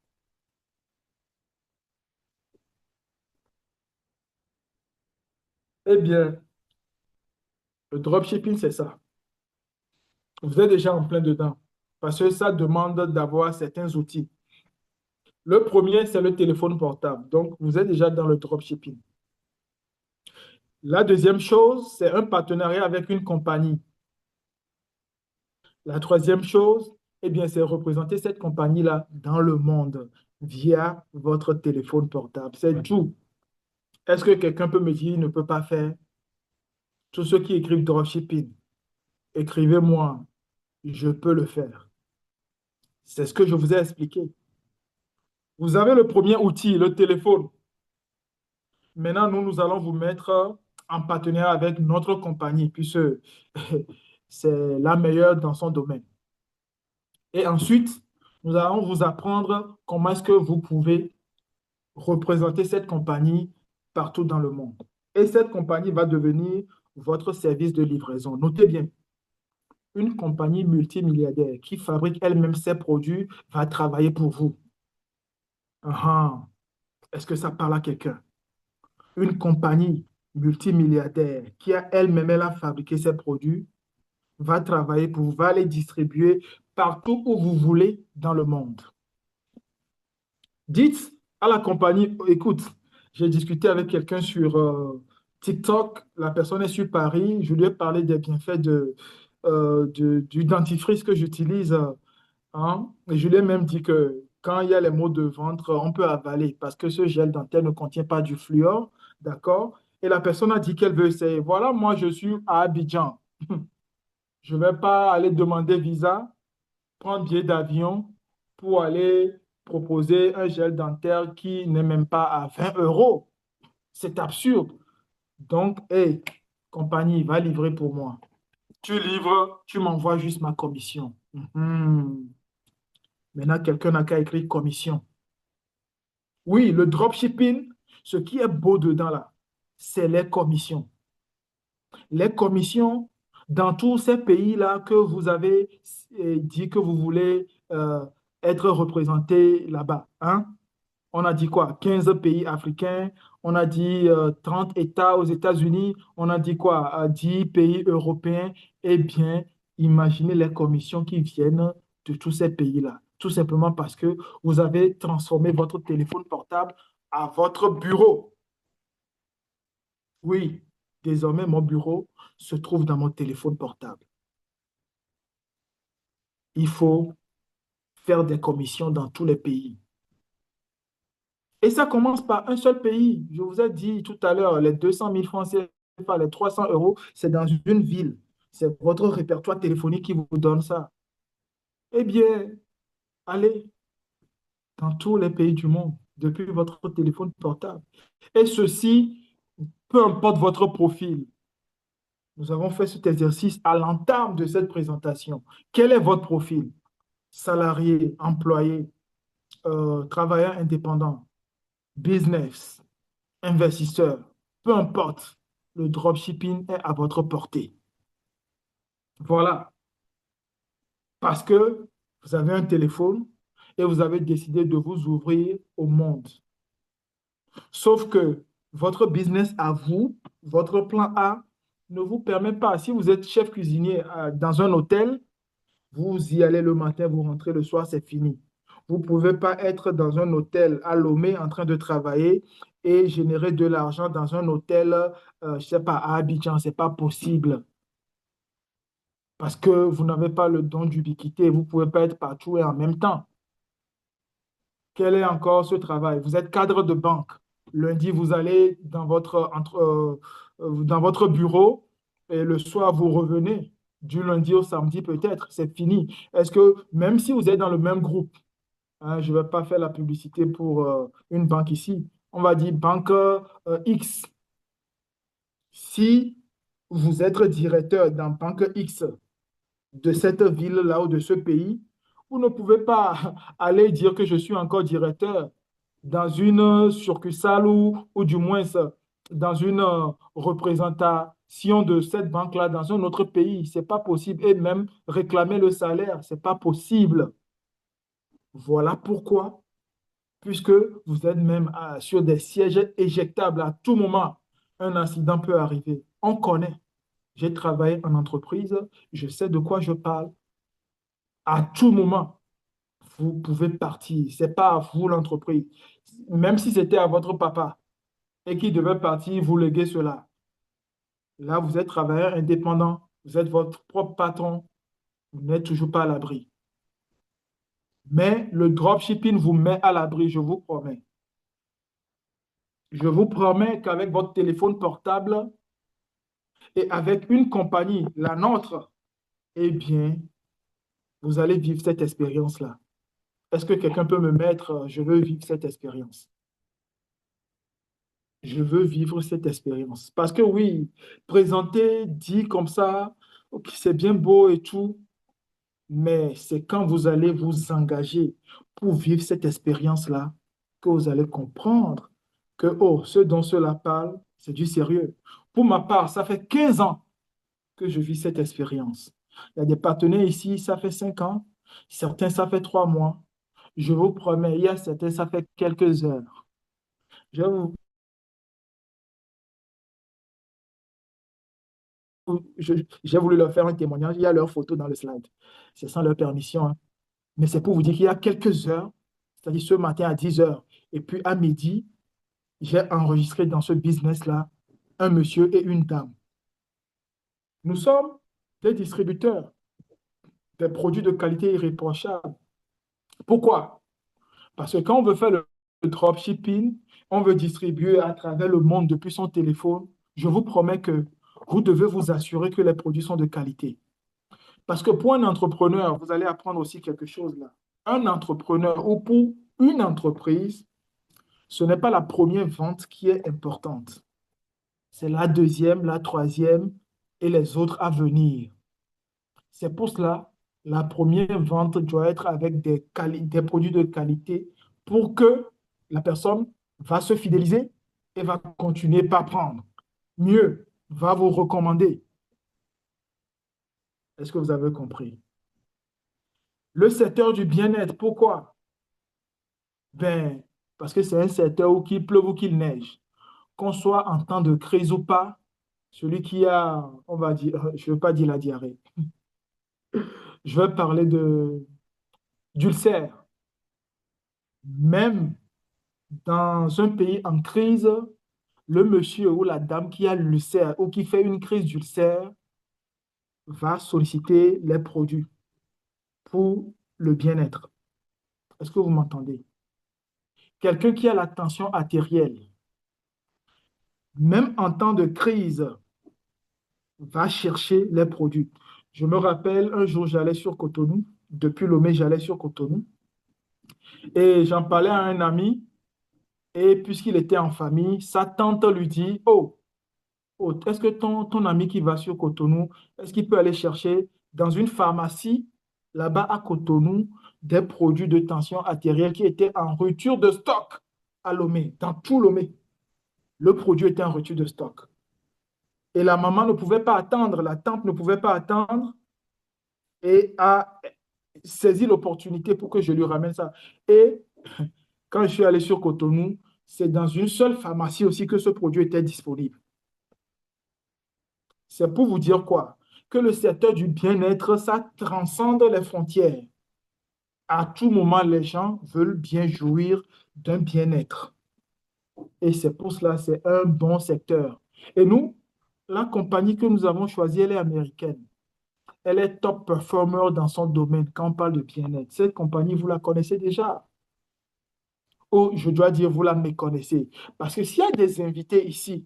Eh bien, le dropshipping, c'est ça. Vous êtes déjà en plein dedans parce que ça demande d'avoir certains outils. Le premier, c'est le téléphone portable. Donc, vous êtes déjà dans le dropshipping. La deuxième chose, c'est un partenariat avec une compagnie. La troisième chose, eh bien, c'est représenter cette compagnie-là dans le monde via votre téléphone portable. C'est tout. Est-ce que quelqu'un peut me dire qu'il ne peut pas faire? Tous ceux qui écrivent dropshipping, écrivez-moi, je peux le faire. C'est ce que je vous ai expliqué. Vous avez le premier outil, le téléphone. Maintenant, nous allons vous mettre en partenariat avec notre compagnie, puisque c'est la meilleure dans son domaine. Et ensuite, nous allons vous apprendre comment est-ce que vous pouvez représenter cette compagnie partout dans le monde. Et cette compagnie va devenir votre service de livraison. Notez bien, une compagnie multimilliardaire qui fabrique elle-même ses produits va travailler pour vous. Ah, est-ce que ça parle à quelqu'un? Une compagnie multimilliardaire qui a elle-même elle a fabriqué ses produits va travailler pour vous, va les distribuer partout où vous voulez dans le monde. Dites à la compagnie, écoute, j'ai discuté avec quelqu'un sur TikTok, la personne est sur Paris, je lui ai parlé des bienfaits du dentifrice que j'utilise, hein, et je lui ai même dit que quand il y a les maux de ventre, on peut avaler parce que ce gel dentaire ne contient pas du fluor, d'accord? Et la personne a dit qu'elle veut essayer. Voilà, moi je suis à Abidjan. Je ne vais pas aller demander visa, prendre billet d'avion pour aller proposer un gel dentaire qui n'est même pas à 20 euros. C'est absurde. Donc, hey, compagnie, va livrer pour moi. Tu livres, tu m'envoies juste ma commission. Mhm. Maintenant, quelqu'un n'a qu'à écrire commission. Oui, le dropshipping, ce qui est beau dedans là, c'est les commissions. Les commissions dans tous ces pays-là que vous avez dit que vous voulez être représentés là-bas. Hein? On a dit quoi? 15 pays africains, on a dit 30 États aux États-Unis, on a dit quoi? 10 pays européens. Eh bien, imaginez les commissions qui viennent de tous ces pays-là. Tout simplement parce que vous avez transformé votre téléphone portable à votre bureau. Oui, désormais, mon bureau se trouve dans mon téléphone portable. Il faut faire des commissions dans tous les pays. Et ça commence par un seul pays. Je vous ai dit tout à l'heure, les 200 000 francs CFA, les 300 euros, c'est dans une ville. C'est votre répertoire téléphonique qui vous donne ça. Eh bien, allez dans tous les pays du monde depuis votre téléphone portable. Et ceci, peu importe votre profil. Nous avons fait cet exercice à l'entame de cette présentation. Quel est votre profil? Salarié, employé, travailleur indépendant, business, investisseur, peu importe, le dropshipping est à votre portée. Voilà. Parce que Vous avez un téléphone et vous avez décidé de vous ouvrir au monde. Sauf que votre business à vous, votre plan A, ne vous permet pas. Si vous êtes chef cuisinier dans un hôtel, vous y allez le matin, vous rentrez le soir, c'est fini. Vous ne pouvez pas être dans un hôtel à Lomé en train de travailler et générer de l'argent dans un hôtel, je ne sais pas, à Abidjan. Ce n'est pas possible parce que vous n'avez pas le don d'ubiquité. Vous ne pouvez pas être partout et en même temps. Quel est encore ce travail? Vous êtes cadre de banque. Lundi, vous allez dans votre bureau et le soir, vous revenez. Du lundi au samedi, peut-être, c'est fini. Est-ce que même si vous êtes dans le même groupe, hein, je ne vais pas faire la publicité pour une banque ici, on va dire banque X. Si vous êtes directeur dans banque X de cette ville-là ou de ce pays, vous ne pouvez pas aller dire que je suis encore directeur dans une succursale ou du moins dans une représentation de cette banque-là dans un autre pays. Ce n'est pas possible. Et même réclamer le salaire, ce n'est pas possible. Voilà pourquoi, puisque vous êtes même sur des sièges éjectables à tout moment, un accident peut arriver. On connaît. J'ai travaillé en entreprise, je sais de quoi je parle. À tout moment, vous pouvez partir. Ce n'est pas à vous l'entreprise. Même si c'était à votre papa et qui devait partir, vous léguer cela. Là, vous êtes travailleur indépendant, vous êtes votre propre patron, vous n'êtes toujours pas à l'abri. Mais le dropshipping vous met à l'abri, je vous promets. Je vous promets qu'avec votre téléphone portable et avec une compagnie, la nôtre, eh bien, vous allez vivre cette expérience-là. Est-ce que quelqu'un peut me mettre, je veux vivre cette expérience? Je veux vivre cette expérience. Parce que oui, présenter, dit comme ça, ok, c'est bien beau et tout, mais c'est quand vous allez vous engager pour vivre cette expérience-là que vous allez comprendre que, oh, ce dont cela parle, c'est du sérieux. Pour ma part, ça fait 15 ans que je vis cette expérience. Il y a des partenaires ici, ça fait 5 ans, certains, ça fait 3 mois. Je vous promets, il y a certains, ça fait quelques heures. Je vous J'ai voulu leur faire un témoignage. Il y a leurs photos dans le slide. C'est sans leur permission, hein. Mais c'est pour vous dire qu'il y a quelques heures, c'est-à-dire ce matin à 10 heures, et puis à midi, j'ai enregistré dans ce business-là un monsieur et une dame. Nous sommes des distributeurs des produits de qualité irréprochable. Pourquoi? Parce que quand on veut faire le dropshipping, on veut distribuer à travers le monde depuis son téléphone, je vous promets que vous devez vous assurer que les produits sont de qualité. Parce que pour un entrepreneur, vous allez apprendre aussi quelque chose là. Un entrepreneur ou pour une entreprise, ce n'est pas la première vente qui est importante. C'est la deuxième, la troisième et les autres à venir. C'est pour cela, la première vente doit être avec des produits de qualité pour que la personne va se fidéliser et va continuer par prendre. Mieux, va vous recommander. Est-ce que vous avez compris? Le secteur du bien-être, pourquoi? Ben, parce que c'est un secteur où qu'il pleuve ou qu'il neige. Qu'on soit en temps de crise ou pas, celui qui a, on va dire, je ne veux pas dire la diarrhée, je veux parler d'ulcère. Même dans un pays en crise, le monsieur ou la dame qui a l'ulcère ou qui fait une crise d'ulcère va solliciter les produits pour le bien-être. Est-ce que vous m'entendez? Quelqu'un qui a la tension artérielle, même en temps de crise, va chercher les produits. Je me rappelle, un jour, j'allais sur Cotonou. Depuis Lomé, j'allais sur Cotonou. Et j'en parlais à un ami. Et puisqu'il était en famille, sa tante lui dit, oh, oh, est-ce que ton ami qui va sur Cotonou, est-ce qu'il peut aller chercher dans une pharmacie, là-bas à Cotonou, des produits de tension artérielle qui étaient en rupture de stock à Lomé, dans tout Lomé. Le produit était en rupture de stock. Et la maman ne pouvait pas attendre, la tante ne pouvait pas attendre et a saisi l'opportunité pour que je lui ramène ça. Et quand je suis allé sur Cotonou, c'est dans une seule pharmacie aussi que ce produit était disponible. C'est pour vous dire quoi? Que le secteur du bien-être, ça transcende les frontières. À tout moment, les gens veulent bien jouir d'un bien-être. Et c'est pour cela, c'est un bon secteur. Et nous, la compagnie que nous avons choisie, elle est américaine. Elle est top performer dans son domaine quand on parle de bien-être. Cette compagnie, vous la connaissez déjà. Ou je dois dire, vous la méconnaissez. Parce que s'il y a des invités ici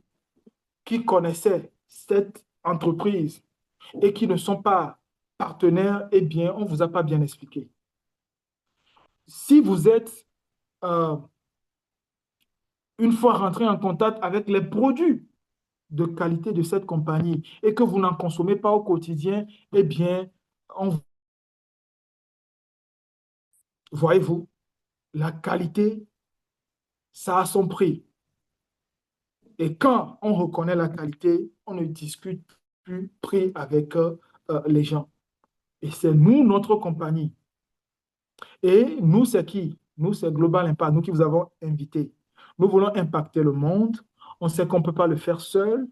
qui connaissaient cette entreprise et qui ne sont pas partenaires, eh bien, on ne vous a pas bien expliqué. Si vous êtes, euh, une fois rentré en contact avec les produits de qualité de cette compagnie et que vous n'en consommez pas au quotidien, eh bien, on, voyez-vous, la qualité, ça a son prix. Et quand on reconnaît la qualité, on ne discute plus prix avec les gens. Et c'est nous, notre compagnie. Et nous, c'est qui? Nous, c'est Global Impact, nous qui vous avons invité. Nous voulons impacter le monde. On sait qu'on ne peut pas le faire seul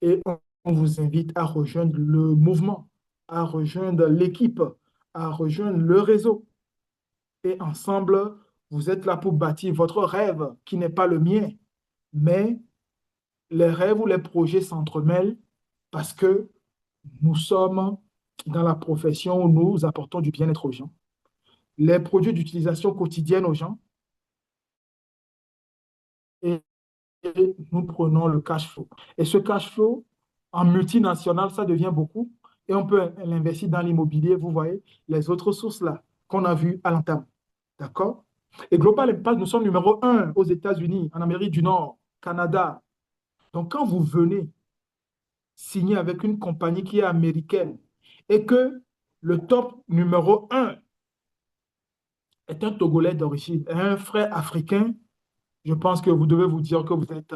et on vous invite à rejoindre le mouvement, à rejoindre l'équipe, à rejoindre le réseau. Et ensemble, vous êtes là pour bâtir votre rêve qui n'est pas le mien, mais les rêves ou les projets s'entremêlent parce que nous sommes dans la profession où nous apportons du bien-être aux gens, les produits d'utilisation quotidienne aux gens, et nous prenons le cash flow. Et ce cash flow, en multinational, ça devient beaucoup, et on peut l'investir dans l'immobilier, vous voyez, les autres sources là qu'on a vues à l'entame. D'accord? Et Global Impact, nous sommes numéro un aux États-Unis, en Amérique du Nord, Canada. Donc, quand vous venez signer avec une compagnie qui est américaine et que le top numéro un est un Togolais d'origine, un frère africain, je pense que vous devez vous dire que vous êtes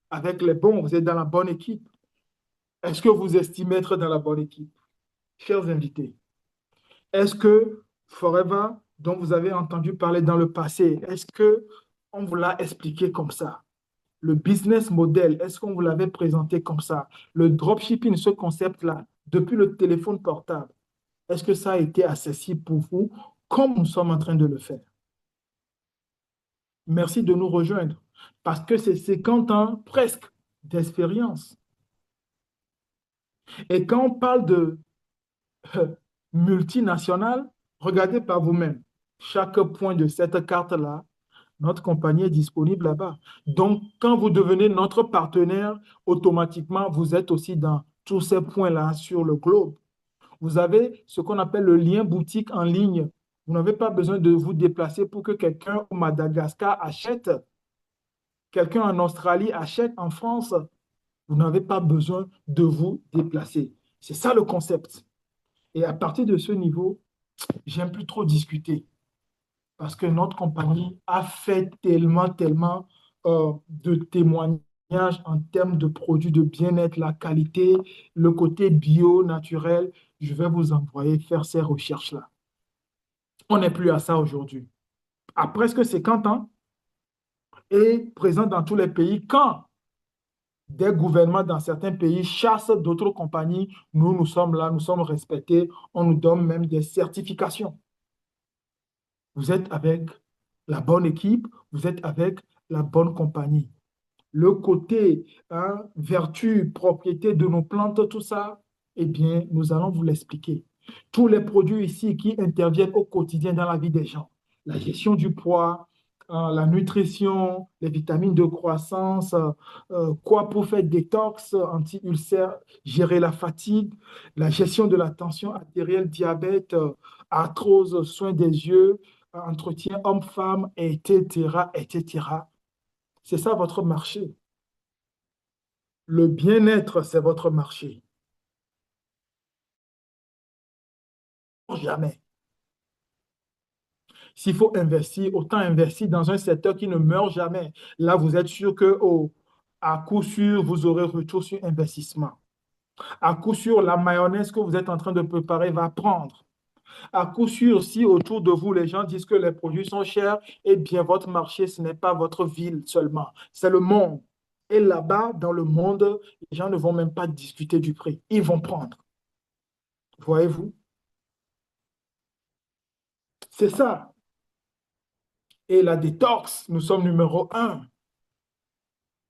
avec les bons, vous êtes dans la bonne équipe. Est-ce que vous estimez être dans la bonne équipe? Chers invités, est-ce que Forever, dont vous avez entendu parler dans le passé, est-ce que on vous l'a expliqué comme ça? Le business model, est-ce qu'on vous l'avait présenté comme ça? Le dropshipping, ce concept-là, depuis le téléphone portable, est-ce que ça a été accessible pour vous comme nous sommes en train de le faire? Merci de nous rejoindre parce que c'est 50 ans presque d'expérience. Et quand on parle de multinationale, regardez par vous-même. Chaque point de cette carte-là, notre compagnie est disponible là-bas. Donc, quand vous devenez notre partenaire, automatiquement, vous êtes aussi dans tous ces points-là sur le globe. Vous avez ce qu'on appelle le lien boutique en ligne. Vous n'avez pas besoin de vous déplacer pour que quelqu'un au Madagascar achète, quelqu'un en Australie achète en France. Vous n'avez pas besoin de vous déplacer. C'est ça le concept. Et à partir de ce niveau, j'aime plus trop discuter parce que notre compagnie a fait tellement de témoignages en termes de produits de bien-être, la qualité, le côté bio, naturel. Je vais vous envoyer faire ces recherches-là. On n'est plus à ça aujourd'hui. À presque 50 ans et présent dans tous les pays, quand des gouvernements dans certains pays chassent d'autres compagnies, nous sommes là, nous sommes respectés, on nous donne même des certifications. Vous êtes avec la bonne équipe, vous êtes avec la bonne compagnie. Le côté vertu, propriété de nos plantes, tout ça, eh bien, nous allons vous l'expliquer. Tous les produits ici qui interviennent au quotidien dans la vie des gens, la gestion du poids, la nutrition, les vitamines de croissance, quoi pour faire détox, anti-ulcère, gérer la fatigue, la gestion de la tension artérielle, diabète, arthrose, soins des yeux, entretien homme-femme, etc., etc. C'est ça votre marché. Le bien-être, c'est votre marché. Jamais. S'il faut investir, autant investir dans un secteur qui ne meurt jamais. Là, vous êtes sûr que, à coup sûr, vous aurez retour sur investissement. À coup sûr, la mayonnaise que vous êtes en train de préparer va prendre. À coup sûr, si autour de vous, les gens disent que les produits sont chers, eh bien, votre marché, ce n'est pas votre ville seulement, c'est le monde. Et là-bas, dans le monde, les gens ne vont même pas discuter du prix. Ils vont prendre. Voyez-vous? C'est ça. Et la détox, nous sommes numéro un.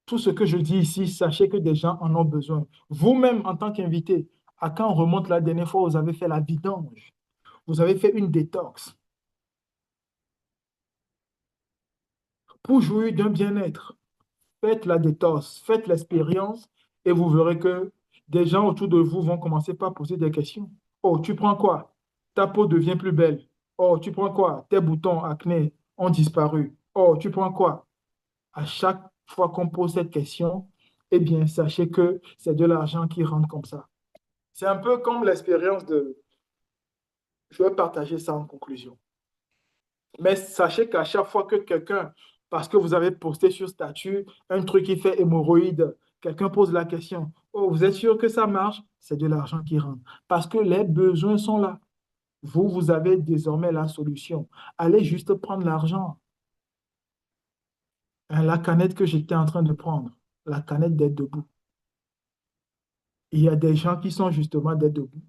Tout ce que je dis ici, sachez que des gens en ont besoin. Vous-même, en tant qu'invité, à quand on remonte la dernière fois, vous avez fait la vidange, vous avez fait une détox pour jouir d'un bien-être. Faites la détox, faites l'expérience et vous verrez que des gens autour de vous vont commencer par poser des questions. Oh, tu prends quoi? Ta peau devient plus belle. Oh, tu prends quoi? Tes boutons acné ont disparu. Oh, tu prends quoi? À chaque fois qu'on pose cette question, eh bien, sachez que c'est de l'argent qui rentre comme ça. C'est un peu comme l'expérience de... Je vais partager ça en conclusion. Mais sachez qu'à chaque fois que quelqu'un, parce que vous avez posté sur statut un truc qui fait hémorroïde, quelqu'un pose la question, oh, vous êtes sûr que ça marche? C'est de l'argent qui rentre. Parce que les besoins sont là. Vous, vous avez désormais la solution. Allez juste prendre l'argent. Hein, la canette que j'étais en train de prendre, la canette d'être debout. Il y a des gens qui sont justement d'être debout,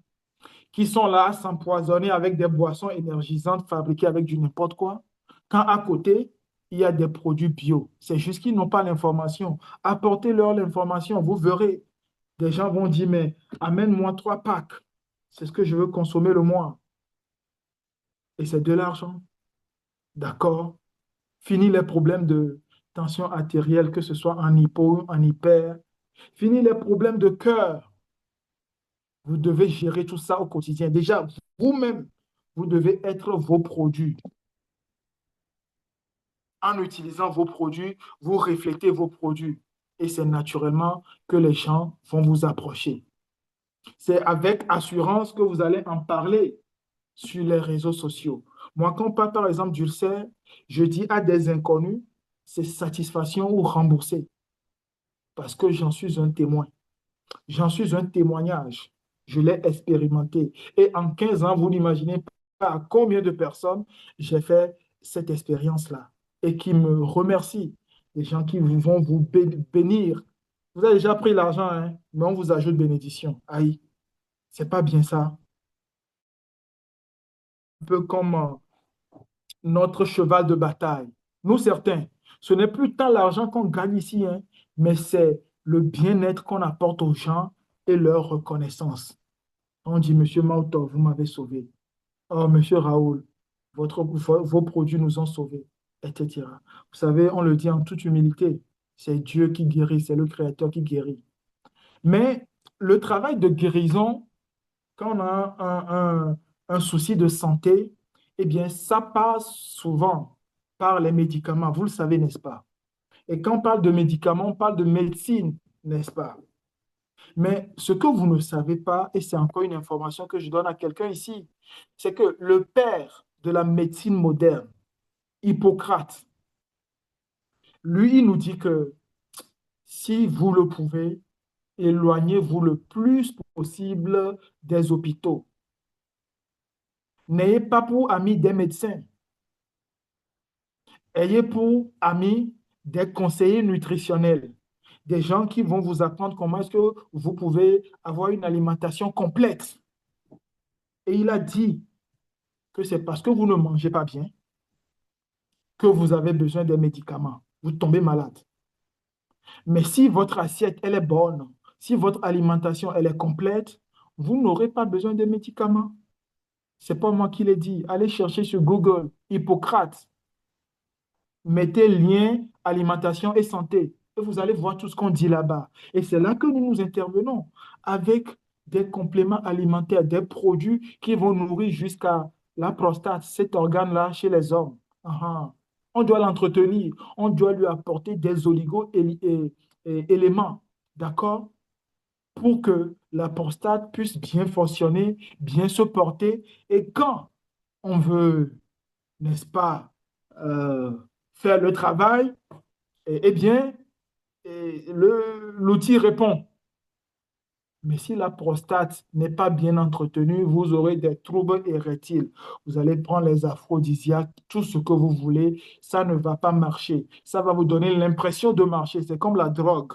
qui sont là à s'empoisonner avec des boissons énergisantes fabriquées avec du n'importe quoi, quand à côté, il y a des produits bio. C'est juste qu'ils n'ont pas l'information. Apportez-leur l'information, vous verrez. Des gens vont dire, mais amène-moi 3 packs. C'est ce que je veux consommer le mois. Et c'est de l'argent. D'accord? Fini les problèmes de tension artérielle, que ce soit en hypo, en hyper. Fini les problèmes de cœur. Vous devez gérer tout ça au quotidien. Déjà, vous-même, vous devez être vos produits. En utilisant vos produits, vous reflétez vos produits. Et c'est naturellement que les gens vont vous approcher. C'est avec assurance que vous allez en parler sur les réseaux sociaux. Moi, quand on parle par exemple d'ulcère, je dis à des inconnus, c'est satisfaction ou remboursé, parce que j'en suis un témoin. J'en suis un témoignage. Je l'ai expérimenté. Et en 15 ans, vous n'imaginez pas à combien de personnes j'ai fait cette expérience-là et qui me remercient. Des gens qui vont vous bénir. Vous avez déjà pris l'argent, hein, mais on vous ajoute bénédiction. Aïe, c'est pas bien ça. Un peu comme notre cheval de bataille. Nous, certains, ce n'est plus tant l'argent qu'on gagne ici, hein, mais c'est le bien-être qu'on apporte aux gens et leur reconnaissance. On dit, Monsieur Mauto, vous m'avez sauvé. Oh, Monsieur Raoul, vos produits nous ont sauvés, etc. Vous savez, on le dit en toute humilité, c'est Dieu qui guérit, c'est le Créateur qui guérit. Mais le travail de guérison, quand on a un souci de santé, eh bien, ça passe souvent par les médicaments, vous le savez, n'est-ce pas? Et quand on parle de médicaments, on parle de médecine, n'est-ce pas? Mais ce que vous ne savez pas, et c'est encore une information que je donne à quelqu'un ici, c'est que le père de la médecine moderne, Hippocrate, lui, il nous dit que si vous le pouvez, éloignez-vous le plus possible des hôpitaux. N'ayez pas pour amis des médecins, ayez pour amis des conseillers nutritionnels, des gens qui vont vous apprendre comment est-ce que vous pouvez avoir une alimentation complète. Et il a dit que c'est parce que vous ne mangez pas bien que vous avez besoin des médicaments. Vous tombez malade. Mais si votre assiette, elle est bonne, si votre alimentation, elle est complète, vous n'aurez pas besoin de médicaments. Ce n'est pas moi qui l'ai dit. Allez chercher sur Google, Hippocrate. Mettez lien alimentation et santé. Et vous allez voir tout ce qu'on dit là-bas. Et c'est là que nous intervenons avec des compléments alimentaires, des produits qui vont nourrir jusqu'à la prostate, cet organe-là chez les hommes. Ah, ah. On doit l'entretenir, on doit lui apporter des oligo-éléments, d'accord? Pour que la prostate puisse bien fonctionner, bien se porter. Et quand on veut, n'est-ce pas, euh, faire le travail, eh bien, l'outil répond. Mais si la prostate n'est pas bien entretenue, vous aurez des troubles érectiles. Vous allez prendre les aphrodisiaques, tout ce que vous voulez, ça ne va pas marcher. Ça va vous donner l'impression de marcher. C'est comme la drogue.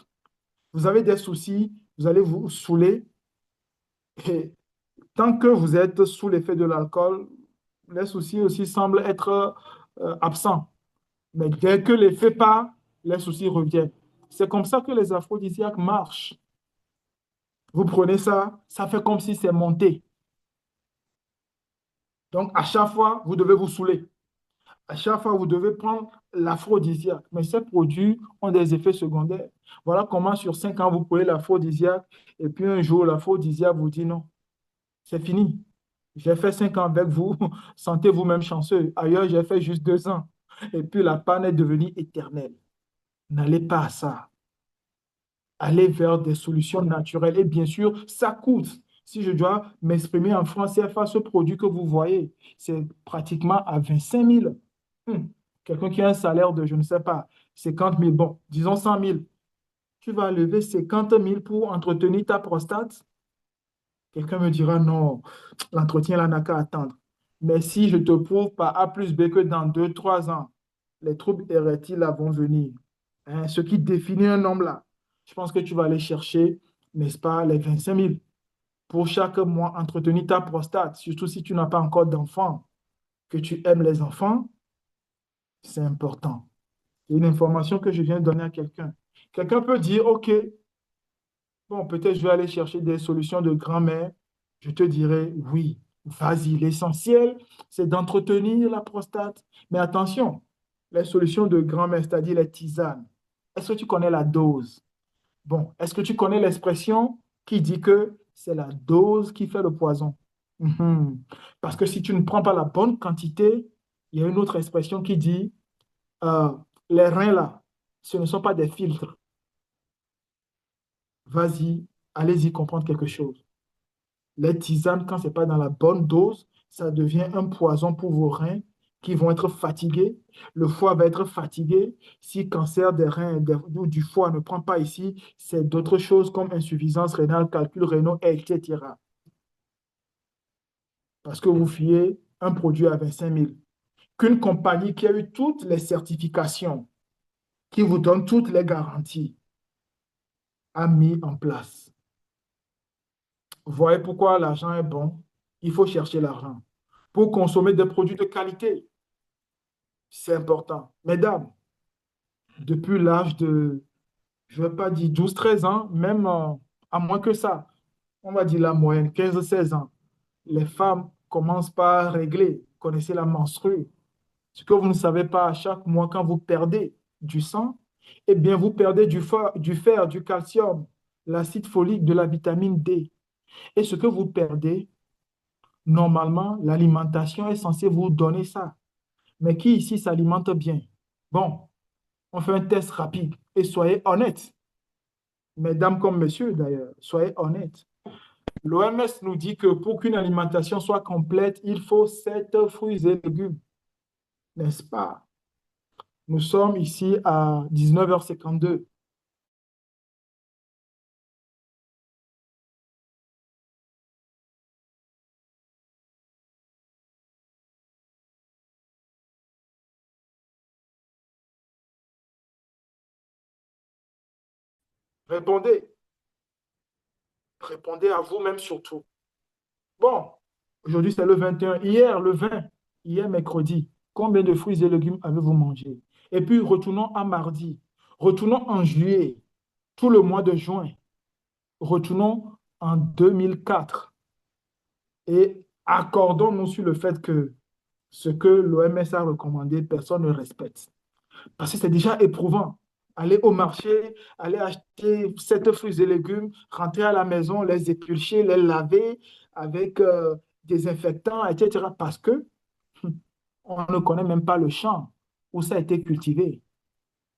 Vous avez des soucis, vous allez vous saouler. Et tant que vous êtes sous l'effet de l'alcool, les soucis aussi semblent être absents. Mais dès que l'effet part, les soucis reviennent. C'est comme ça que les aphrodisiaques marchent. Vous prenez ça, ça fait comme si c'est monté. Donc, à chaque fois, vous devez vous saouler. À chaque fois, vous devez prendre l'aphrodisiaque. Mais ces produits ont des effets secondaires. Voilà comment sur 5 ans, vous prenez l'aphrodisiaque et puis un jour, l'aphrodisiaque vous dit non, c'est fini. J'ai fait 5 ans avec vous, sentez-vous même chanceux. Ailleurs, j'ai fait juste 2 ans. Et puis la panne est devenue éternelle. N'allez pas à ça. Allez vers des solutions naturelles. Et bien sûr, ça coûte. Si je dois m'exprimer en français face ce produit que vous voyez, c'est pratiquement à 25 000. Quelqu'un qui a un salaire de, je ne sais pas, 50 000, bon, disons 100 000, tu vas lever 50 000 pour entretenir ta prostate? Quelqu'un me dira non, l'entretien là n'a qu'à attendre. Mais si je te prouve par A plus B que dans 2, 3 ans, les troubles érectiles là vont venir, hein, ce qui définit un homme là, je pense que tu vas aller chercher, n'est-ce pas, les 25 000 pour chaque mois entretenir ta prostate, surtout si tu n'as pas encore d'enfants, que tu aimes les enfants, c'est important. C'est une information que je viens de donner à quelqu'un. Quelqu'un peut dire, OK, bon, peut-être je vais aller chercher des solutions de grand-mère. Je te dirais, oui, vas-y. L'essentiel, c'est d'entretenir la prostate. Mais attention, les solutions de grand-mère, c'est-à-dire les tisanes, est-ce que tu connais la dose? Bon, est-ce que tu connais l'expression qui dit que c'est la dose qui fait le poison? Mhm. Parce que si tu ne prends pas la bonne quantité, il y a une autre expression qui dit, euh, les reins là, ce ne sont pas des filtres. Vas-y, allez-y comprendre quelque chose. Les tisanes, quand ce n'est pas dans la bonne dose, ça devient un poison pour vos reins qui vont être fatigués. Le foie va être fatigué. Si cancer des reins ou du foie ne prend pas ici, c'est d'autres choses comme insuffisance rénale, calcul rénaux, etc. Parce que vous fiez un produit à 25 000. Qu'une compagnie qui a eu toutes les certifications, qui vous donne toutes les garanties, a mis en place. Vous voyez pourquoi l'argent est bon? Il faut chercher l'argent pour consommer des produits de qualité. C'est important. Mesdames, depuis l'âge de, je ne vais pas dire 12, 13 ans, même à moins que ça, on va dire la moyenne, 15, 16 ans, les femmes commencent par régler. Vous connaissez la menstrue. Ce que vous ne savez pas, à chaque mois, quand vous perdez du sang, eh bien, vous perdez du fer, du calcium, l'acide folique, de la vitamine D. Et ce que vous perdez, normalement, l'alimentation est censée vous donner ça. Mais qui ici s'alimente bien? Bon, on fait un test rapide et soyez honnêtes. Mesdames comme messieurs d'ailleurs, soyez honnêtes. L'OMS nous dit que pour qu'une alimentation soit complète, il faut 7 fruits et légumes, n'est-ce pas? Nous sommes ici à 19h52. Répondez, répondez à vous-même surtout. Bon, aujourd'hui c'est le 21. Hier, le 20, hier mercredi, combien de fruits et légumes avez-vous mangé? Et puis retournons à mardi, retournons en juillet, tout le mois de juin, retournons en 2004 et accordons-nous sur le fait que ce que l'OMS a recommandé, personne ne respecte. Parce que c'est déjà éprouvant. Aller au marché, aller acheter 7 fruits et légumes, rentrer à la maison, les éplucher, les laver avec des infectants, etc. Parce que on ne connaît même pas le champ où ça a été cultivé.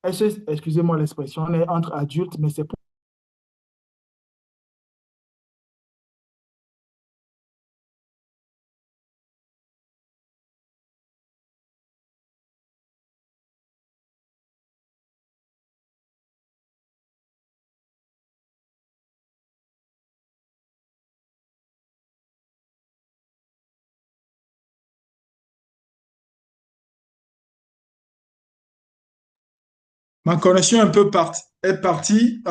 Excusez-moi l'expression, on est entre adultes, mais c'est Ma connexion est partie.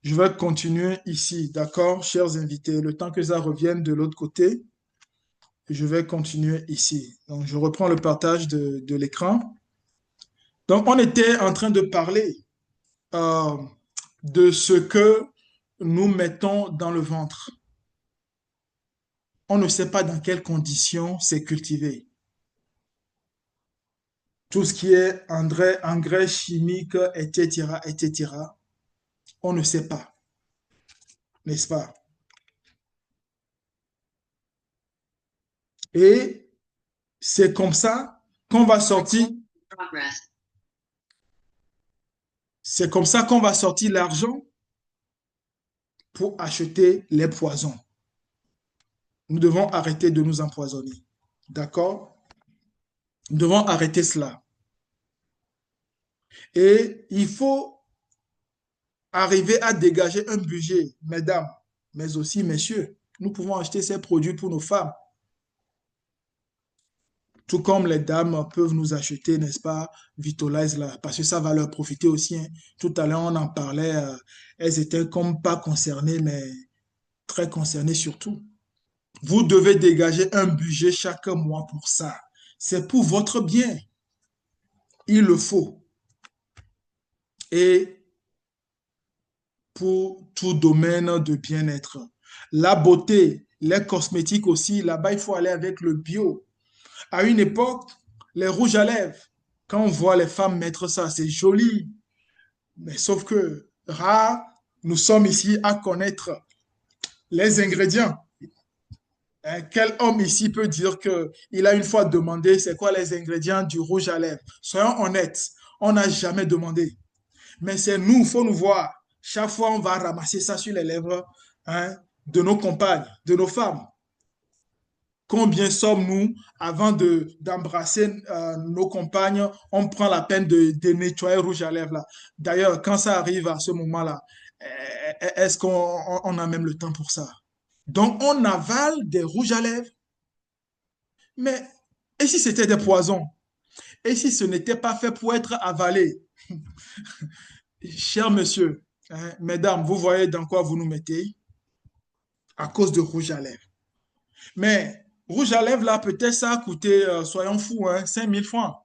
Je vais continuer ici, d'accord, chers invités. Le temps que ça revienne de l'autre côté, je vais continuer ici. Donc, je reprends le partage de l'écran. Donc, on était en train de parler euh, de ce que nous mettons dans le ventre. On ne sait pas dans quelles conditions c'est cultivé. Tout ce qui est engrais chimiques, etc., etc., on ne sait pas, n'est-ce pas? Et c'est comme ça qu'on va sortir, c'est comme ça qu'on va sortir l'argent pour acheter les poisons. Nous devons arrêter de nous empoisonner. D'accord? Nous devons arrêter cela. Et il faut arriver à dégager un budget, mesdames, mais aussi messieurs. Nous pouvons acheter ces produits pour nos femmes, tout comme les dames peuvent nous acheter, n'est-ce pas, Vitolize là, parce que ça va leur profiter aussi, hein. Tout à l'heure, on en parlait, elles étaient comme pas concernées, mais très concernées surtout. Vous devez dégager un budget chaque mois pour ça. C'est pour votre bien. Il le faut. Et pour tout domaine de bien-être. La beauté, les cosmétiques aussi, là-bas, il faut aller avec le bio. À une époque, les rouges à lèvres, quand on voit les femmes mettre ça, c'est joli. Mais sauf que, rare, nous sommes ici à connaître les ingrédients. Quel homme ici peut dire qu'il a une fois demandé c'est quoi les ingrédients du rouge à lèvres? Soyons honnêtes, on n'a jamais demandé. Mais c'est nous, il faut nous voir. Chaque fois, on va ramasser ça sur les lèvres, hein, de nos compagnes, de nos femmes. Combien sommes-nous avant d'embrasser nos compagnes, on prend la peine de nettoyer le rouge à lèvres là. D'ailleurs, quand ça arrive à ce moment-là, est-ce qu'on a même le temps pour ça? Donc, on avale des rouges à lèvres. Mais et si c'était des poisons? Et si ce n'était pas fait pour être avalé? Cher monsieur, hein, mesdames, vous voyez dans quoi vous nous mettez à cause de rouge à lèvres. Mais rouge à lèvres, là, peut-être ça a coûté, soyons fous, hein, 5 000 francs.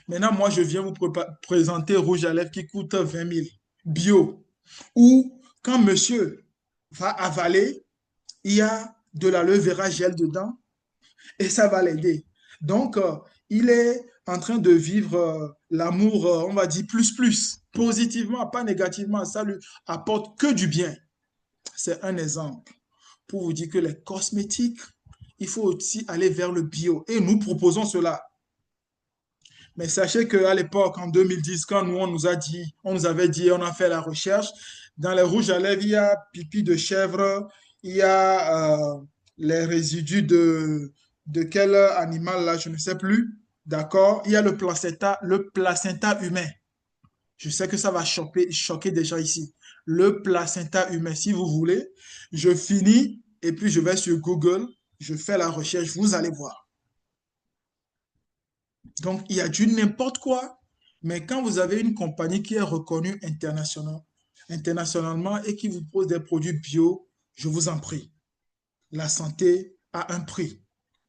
Maintenant, moi, je viens vous présenter rouge à lèvres qui coûte 20 000, bio. Ou quand monsieur va avaler, il y a de l'aloe vera gel dedans et ça va l'aider. Donc, il est en train de vivre l'amour, on va dire, plus, positivement, pas négativement. Ça lui apporte que du bien. C'est un exemple pour vous dire que les cosmétiques, il faut aussi aller vers le bio. Et nous proposons cela. Mais sachez qu'à l'époque, en 2010, quand nous, on nous a dit, on nous avait dit, on a fait la recherche, dans les rouges à lèvres, il y a pipi de chèvre, il y a les résidus de quel animal là, je ne sais plus. D'accord? Il y a le placenta humain. Je sais que ça va choquer des gens ici. Le placenta humain, si vous voulez, je finis et puis je vais sur Google, je fais la recherche, vous allez voir. Donc, il y a du n'importe quoi. Mais quand vous avez une compagnie qui est reconnue internationalement et qui vous propose des produits bio, je vous en prie. La santé a un prix.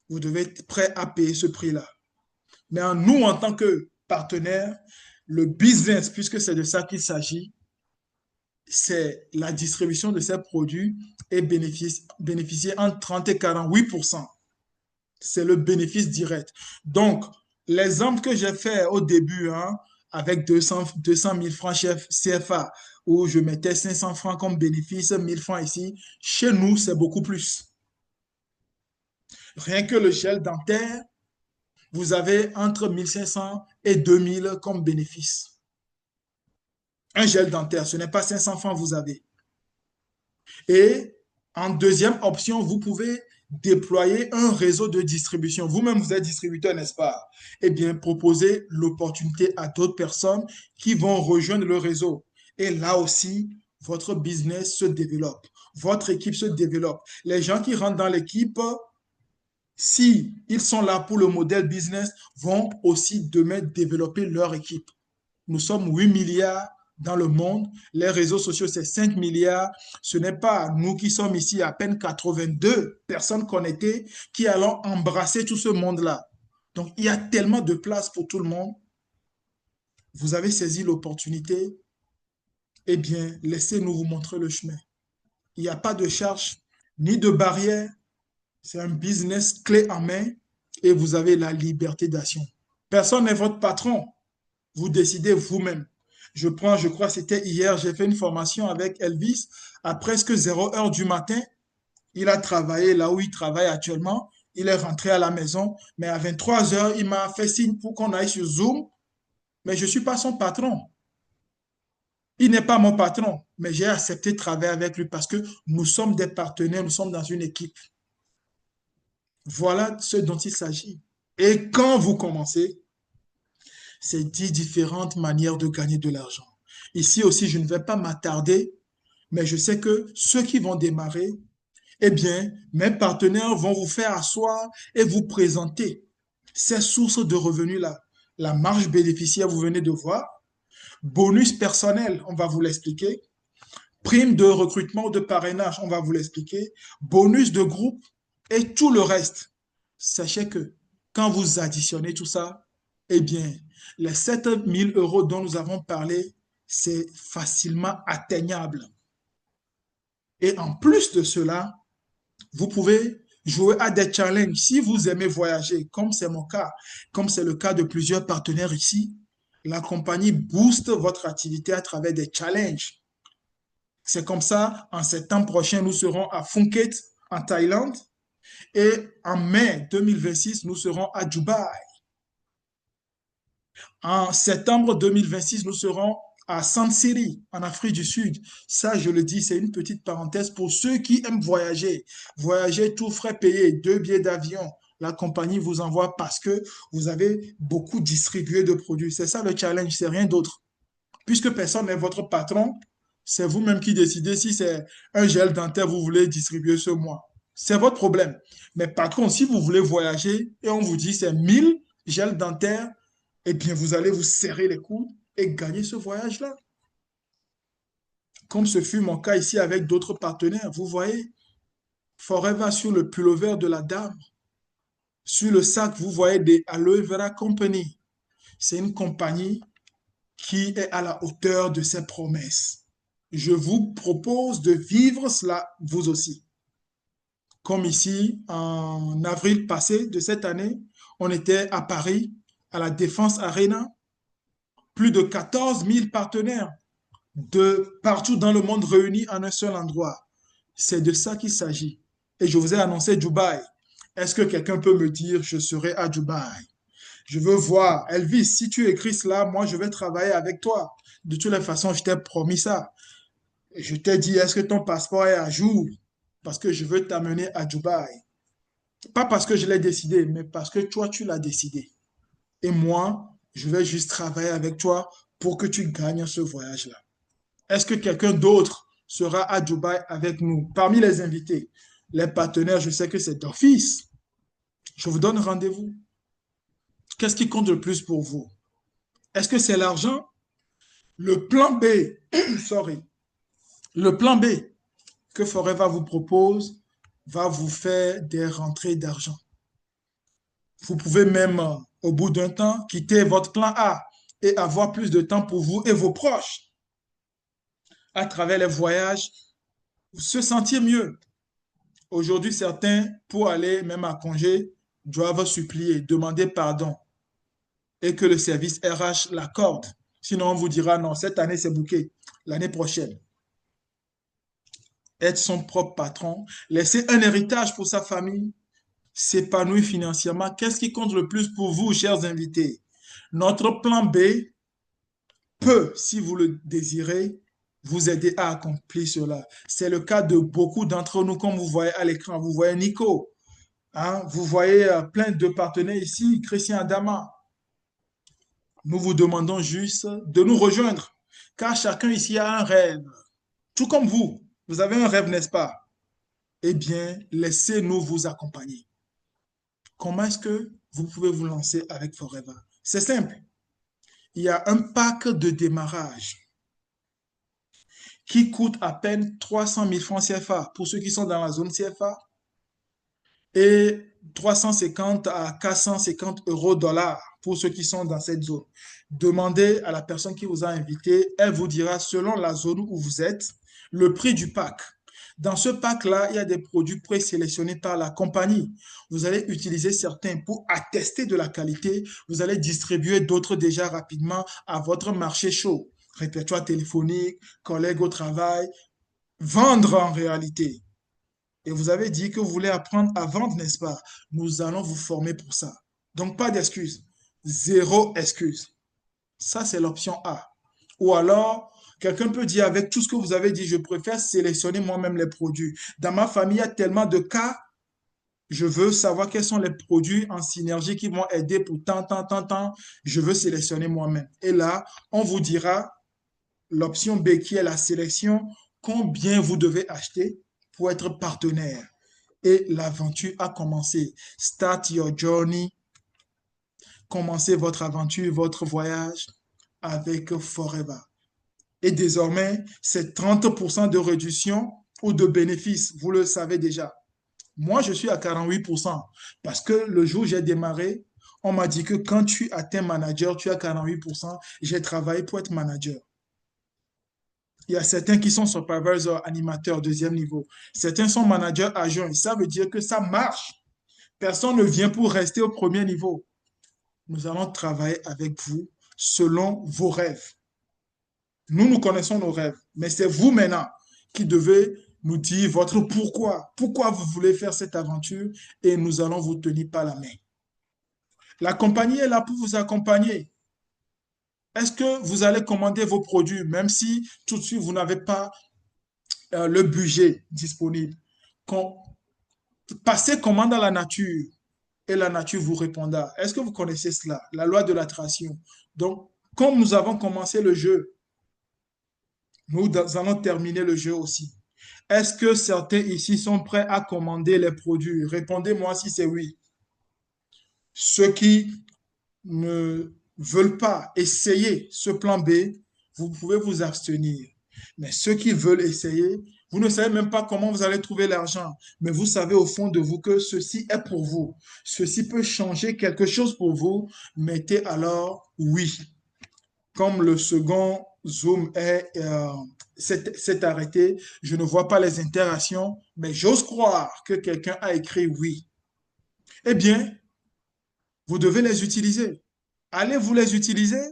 Vous devez être prêt à payer ce prix-là. Mais nous, en tant que partenaires, le business, puisque c'est de ça qu'il s'agit, c'est la distribution de ces produits et bénéficier entre 30 et 48%. C'est le bénéfice direct. Donc, l'exemple que j'ai fait au début, hein, avec 200 000 francs CFA, où je mettais 500 francs comme bénéfice, 1000 francs ici, chez nous, c'est beaucoup plus. Rien que le gel dentaire, vous avez entre 1500 et 2000 comme bénéfice. Un gel dentaire, ce n'est pas 500 francs vous avez. Et en deuxième option, vous pouvez déployer un réseau de distribution. Vous-même, vous êtes distributeur, n'est-ce pas? Eh bien, proposez l'opportunité à d'autres personnes qui vont rejoindre le réseau. Et là aussi, votre business se développe. Votre équipe se développe. Les gens qui rentrent dans l'équipe, si ils sont là pour le modèle business, vont aussi demain développer leur équipe. Nous sommes 8 milliards dans le monde. Les réseaux sociaux, c'est 5 milliards. Ce n'est pas nous qui sommes ici, à peine 82 personnes connectées, qui allons embrasser tout ce monde-là. Donc, il y a tellement de place pour tout le monde. Vous avez saisi l'opportunité. Eh bien, laissez-nous vous montrer le chemin. Il n'y a pas de charge ni de barrière. C'est un business clé en main et vous avez la liberté d'action. Personne n'est votre patron. Vous décidez vous-même. Je crois que c'était hier, j'ai fait une formation avec Elvis à presque 0 heure du matin. Il a travaillé là où il travaille actuellement. Il est rentré à la maison, mais à 23 heures, il m'a fait signe pour qu'on aille sur Zoom, mais je ne suis pas son patron. Il n'est pas mon patron, mais j'ai accepté de travailler avec lui parce que nous sommes des partenaires, nous sommes dans une équipe. Voilà ce dont il s'agit. Et quand vous commencez, c'est 10 différentes manières de gagner de l'argent. Ici aussi, je ne vais pas m'attarder, mais je sais que ceux qui vont démarrer, eh bien, mes partenaires vont vous faire asseoir et vous présenter ces sources de revenus-là. La marge bénéficiaire, vous venez de voir. Bonus personnel, on va vous l'expliquer. Prime de recrutement ou de parrainage, on va vous l'expliquer. Bonus de groupe et tout le reste. Sachez que quand vous additionnez tout ça, eh bien, les 7 000 € dont nous avons parlé, c'est facilement atteignable. Et en plus de cela, vous pouvez jouer à des challenges. Si vous aimez voyager, comme c'est mon cas, comme c'est le cas de plusieurs partenaires ici, la compagnie booste votre activité à travers des challenges. C'est comme ça, en septembre prochain, nous serons à Phuket, en Thaïlande, et en mai 2026, nous serons à Dubaï. En septembre 2026, nous serons à San Siri, en Afrique du Sud. Ça, je le dis, c'est une petite parenthèse pour ceux qui aiment voyager. Voyager, tout frais payé, 2 billets d'avion. La compagnie vous envoie parce que vous avez beaucoup distribué de produits. C'est ça le challenge, c'est rien d'autre. Puisque personne n'est votre patron, c'est vous-même qui décidez si c'est un gel dentaire que vous voulez distribuer ce mois. C'est votre problème. Mais par contre, si vous voulez voyager et on vous dit c'est 1000 gels dentaires, eh bien, vous allez vous serrer les coudes et gagner ce voyage-là. Comme ce fut mon cas ici avec d'autres partenaires. Vous voyez, Forever sur le pullover de la dame. Sur le sac, vous voyez des Aloe Vera Company. C'est une compagnie qui est à la hauteur de ses promesses. Je vous propose de vivre cela vous aussi. Comme ici, en avril passé de cette année, on était à Paris, à la Défense Arena, plus de 14 000 partenaires de partout dans le monde réunis en un seul endroit. C'est de ça qu'il s'agit. Et je vous ai annoncé Dubaï. Est-ce que quelqu'un peut me dire je serai à Dubaï? Je veux voir. Elvis, si tu écris cela, moi, je vais travailler avec toi. De toutes les façons, je t'ai promis ça. Je t'ai dit, est-ce que ton passeport est à jour? Parce que je veux t'amener à Dubaï. Pas parce que je l'ai décidé, mais parce que toi, tu l'as décidé. Et moi, je vais juste travailler avec toi pour que tu gagnes ce voyage-là. Est-ce que quelqu'un d'autre sera à Dubaï avec nous? Parmi les invités, les partenaires, je sais que c'est d'office. Je vous donne rendez-vous. Qu'est-ce qui compte le plus pour vous? Est-ce que c'est l'argent? Le plan B, sorry, le plan B que Forever vous propose va vous faire des rentrées d'argent. Vous pouvez même, au bout d'un temps, quitter votre plan A et avoir plus de temps pour vous et vos proches à travers les voyages, se sentir mieux. Aujourd'hui, certains, pour aller même à congé, doivent supplier, demander pardon et que le service RH l'accorde. Sinon, on vous dira non, cette année, c'est bouquet. L'année prochaine, être son propre patron, laisser un héritage pour sa famille, s'épanouir financièrement. Qu'est-ce qui compte le plus pour vous, chers invités? Notre plan B peut, si vous le désirez, vous aider à accomplir cela. C'est le cas de beaucoup d'entre nous, comme vous voyez à l'écran. Vous voyez Nico, hein? Vous voyez plein de partenaires ici, Christian Adama. Nous vous demandons juste de nous rejoindre, car chacun ici a un rêve. Tout comme vous, vous avez un rêve, n'est-ce pas? Eh bien, laissez-nous vous accompagner. Comment est-ce que vous pouvez vous lancer avec Forever? C'est simple. il y a un pack de démarrage qui coûte à peine 300 000 francs CFA pour ceux qui sont dans la zone CFA et 350 à 450 euros dollars pour ceux qui sont dans cette zone. Demandez à la personne qui vous a invité, elle vous dira selon la zone où vous êtes, le prix du pack. Dans ce pack-là, il y a des produits présélectionnés par la compagnie. Vous allez utiliser certains pour attester de la qualité. Vous allez distribuer d'autres déjà rapidement à votre marché chaud. Répertoire téléphonique, collègues au travail, vendre en réalité. Et vous avez dit que vous voulez apprendre à vendre, n'est-ce pas? Nous allons vous former pour ça. Donc, pas d'excuses. Zéro excuse. Ça, c'est l'option A. Ou alors, quelqu'un peut dire avec tout ce que vous avez dit, je préfère sélectionner moi-même les produits. Dans ma famille, il y a tellement de cas, je veux savoir quels sont les produits en synergie qui vont aider pour tant, tant, tant, tant. Je veux sélectionner moi-même. Et là, on vous dira l'option B qui est la sélection, combien vous devez acheter pour être partenaire. Et l'aventure a commencé. Start your journey. Commencez votre aventure, votre voyage avec Forever. Et désormais, c'est 30% de réduction ou de bénéfice. Vous le savez déjà. Moi, je suis à 48% parce que le jour où j'ai démarré, on m'a dit que quand tu atteins manager, tu as 48%. J'ai travaillé pour être manager. Il y a certains qui sont supervisors, animateurs, deuxième niveau. Certains sont managers adjoints. Ça veut dire que ça marche. Personne ne vient pour rester au premier niveau. Nous allons travailler avec vous selon vos rêves. Nous, nous connaissons nos rêves, mais c'est vous maintenant qui devez nous dire votre pourquoi. Pourquoi vous voulez faire cette aventure et nous allons vous tenir par la main. La compagnie est là pour vous accompagner. Est-ce que vous allez commander vos produits, même si tout de suite vous n'avez pas le budget disponible? Passez commande à la nature et la nature vous répondra. Est-ce que vous connaissez cela? La loi de l'attraction. Donc, comme nous avons commencé le jeu, nous allons terminer le jeu aussi. Est-ce que certains ici sont prêts à commander les produits? Répondez-moi si c'est oui. Ceux qui ne veulent pas essayer ce plan B, vous pouvez vous abstenir. Mais ceux qui veulent essayer, vous ne savez même pas comment vous allez trouver l'argent, mais vous savez au fond de vous que ceci est pour vous. Ceci peut changer quelque chose pour vous. Mettez alors oui. Comme le second Zoom s'est arrêté, je ne vois pas les interactions, mais j'ose croire que quelqu'un a écrit oui. Eh bien, vous devez les utiliser. Allez-vous les utiliser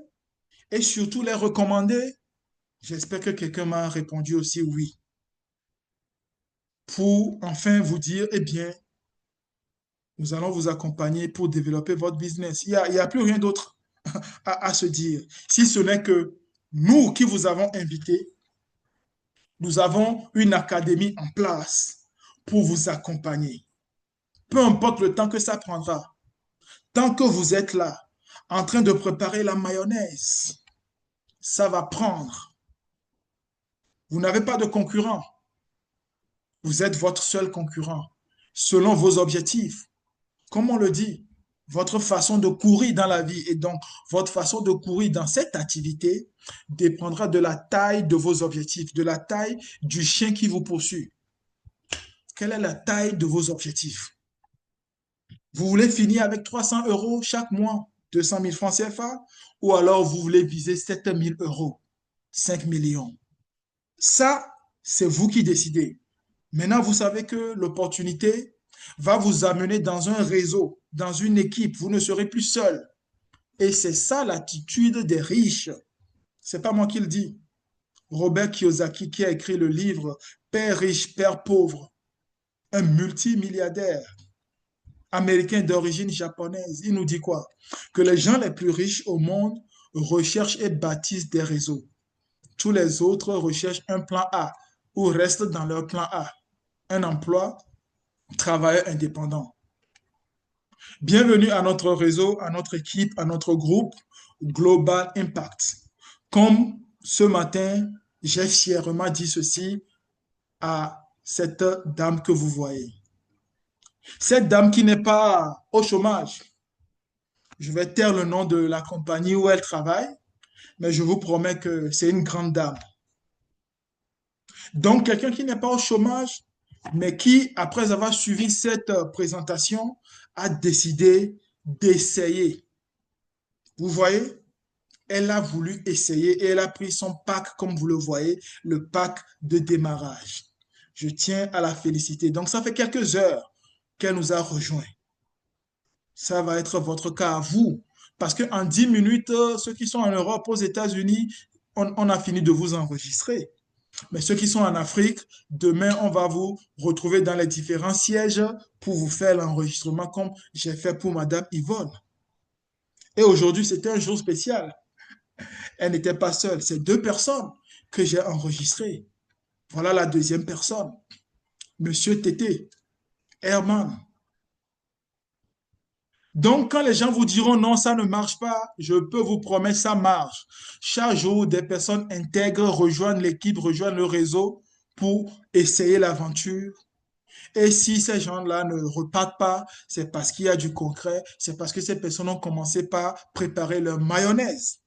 et surtout les recommander? J'espère que quelqu'un m'a répondu aussi oui. Pour enfin vous dire, eh bien, nous allons vous accompagner pour développer votre business. Il y a plus rien d'autre à se dire. Si ce n'est que nous qui vous avons invité, nous avons une académie en place pour vous accompagner. Peu importe le temps que ça prendra. Tant que vous êtes là, en train de préparer la mayonnaise, ça va prendre. Vous n'avez pas de concurrent. Vous êtes votre seul concurrent. Selon vos objectifs, comme on le dit, votre façon de courir dans la vie et donc votre façon de courir dans cette activité dépendra de la taille de vos objectifs, de la taille du chien qui vous poursuit. Quelle est la taille de vos objectifs? Vous voulez finir avec 300 euros chaque mois, 200 000 francs CFA, ou alors vous voulez viser 7 000 euros, 5 millions. Ça, c'est vous qui décidez. Maintenant, vous savez que l'opportunité va vous amener dans un réseau, dans une équipe. Vous ne serez plus seul. Et c'est ça l'attitude des riches. C'est pas moi qui le dis. Robert Kiyosaki, qui a écrit le livre Père riche, Père pauvre, un multimilliardaire américain d'origine japonaise, il nous dit quoi? Que les gens les plus riches au monde recherchent et bâtissent des réseaux. Tous les autres recherchent un plan A ou restent dans leur plan A, un emploi, travailleur indépendant. Bienvenue à notre réseau, à notre équipe, à notre groupe Global Impact. Comme ce matin, j'ai fièrement dit ceci à cette dame que vous voyez. Cette dame qui n'est pas au chômage, je vais taire le nom de la compagnie où elle travaille, mais je vous promets que c'est une grande dame. Donc, quelqu'un qui n'est pas au chômage, mais qui, après avoir suivi cette présentation, a décidé d'essayer. Vous voyez, elle a voulu essayer et elle a pris son pack, comme vous le voyez, le pack de démarrage. Je tiens à la féliciter. Donc, ça fait quelques heures qu'elle nous a rejoints. Ça va être votre cas à vous. Parce qu'en 10 minutes, ceux qui sont en Europe, aux États-Unis, on a fini de vous enregistrer. Mais ceux qui sont en Afrique, demain, on va vous retrouver dans les différents sièges pour vous faire l'enregistrement comme j'ai fait pour Madame Yvonne. Et aujourd'hui, c'était un jour spécial. Elle n'était pas seule. C'est deux personnes que j'ai enregistrées. Voilà la deuxième personne. Monsieur Tété, Herman. Donc, quand les gens vous diront non, ça ne marche pas, je peux vous promettre, ça marche. Chaque jour, des personnes intègres rejoignent l'équipe, rejoignent le réseau pour essayer l'aventure. Et si ces gens-là ne repartent pas, c'est parce qu'il y a du concret, c'est parce que ces personnes ont commencé par préparer leur mayonnaise.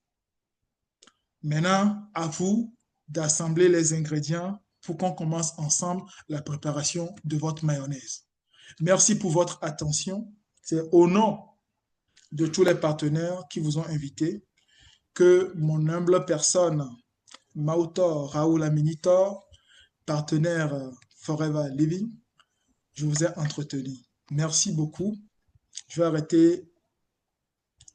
Maintenant, à vous d'assembler les ingrédients pour qu'on commence ensemble la préparation de votre mayonnaise. Merci pour votre attention. C'est au nom de tous les partenaires qui vous ont invité que mon humble personne, Mautor Raoul Aminitor, partenaire Forever Living, je vous ai entretenu. Merci beaucoup. Je vais arrêter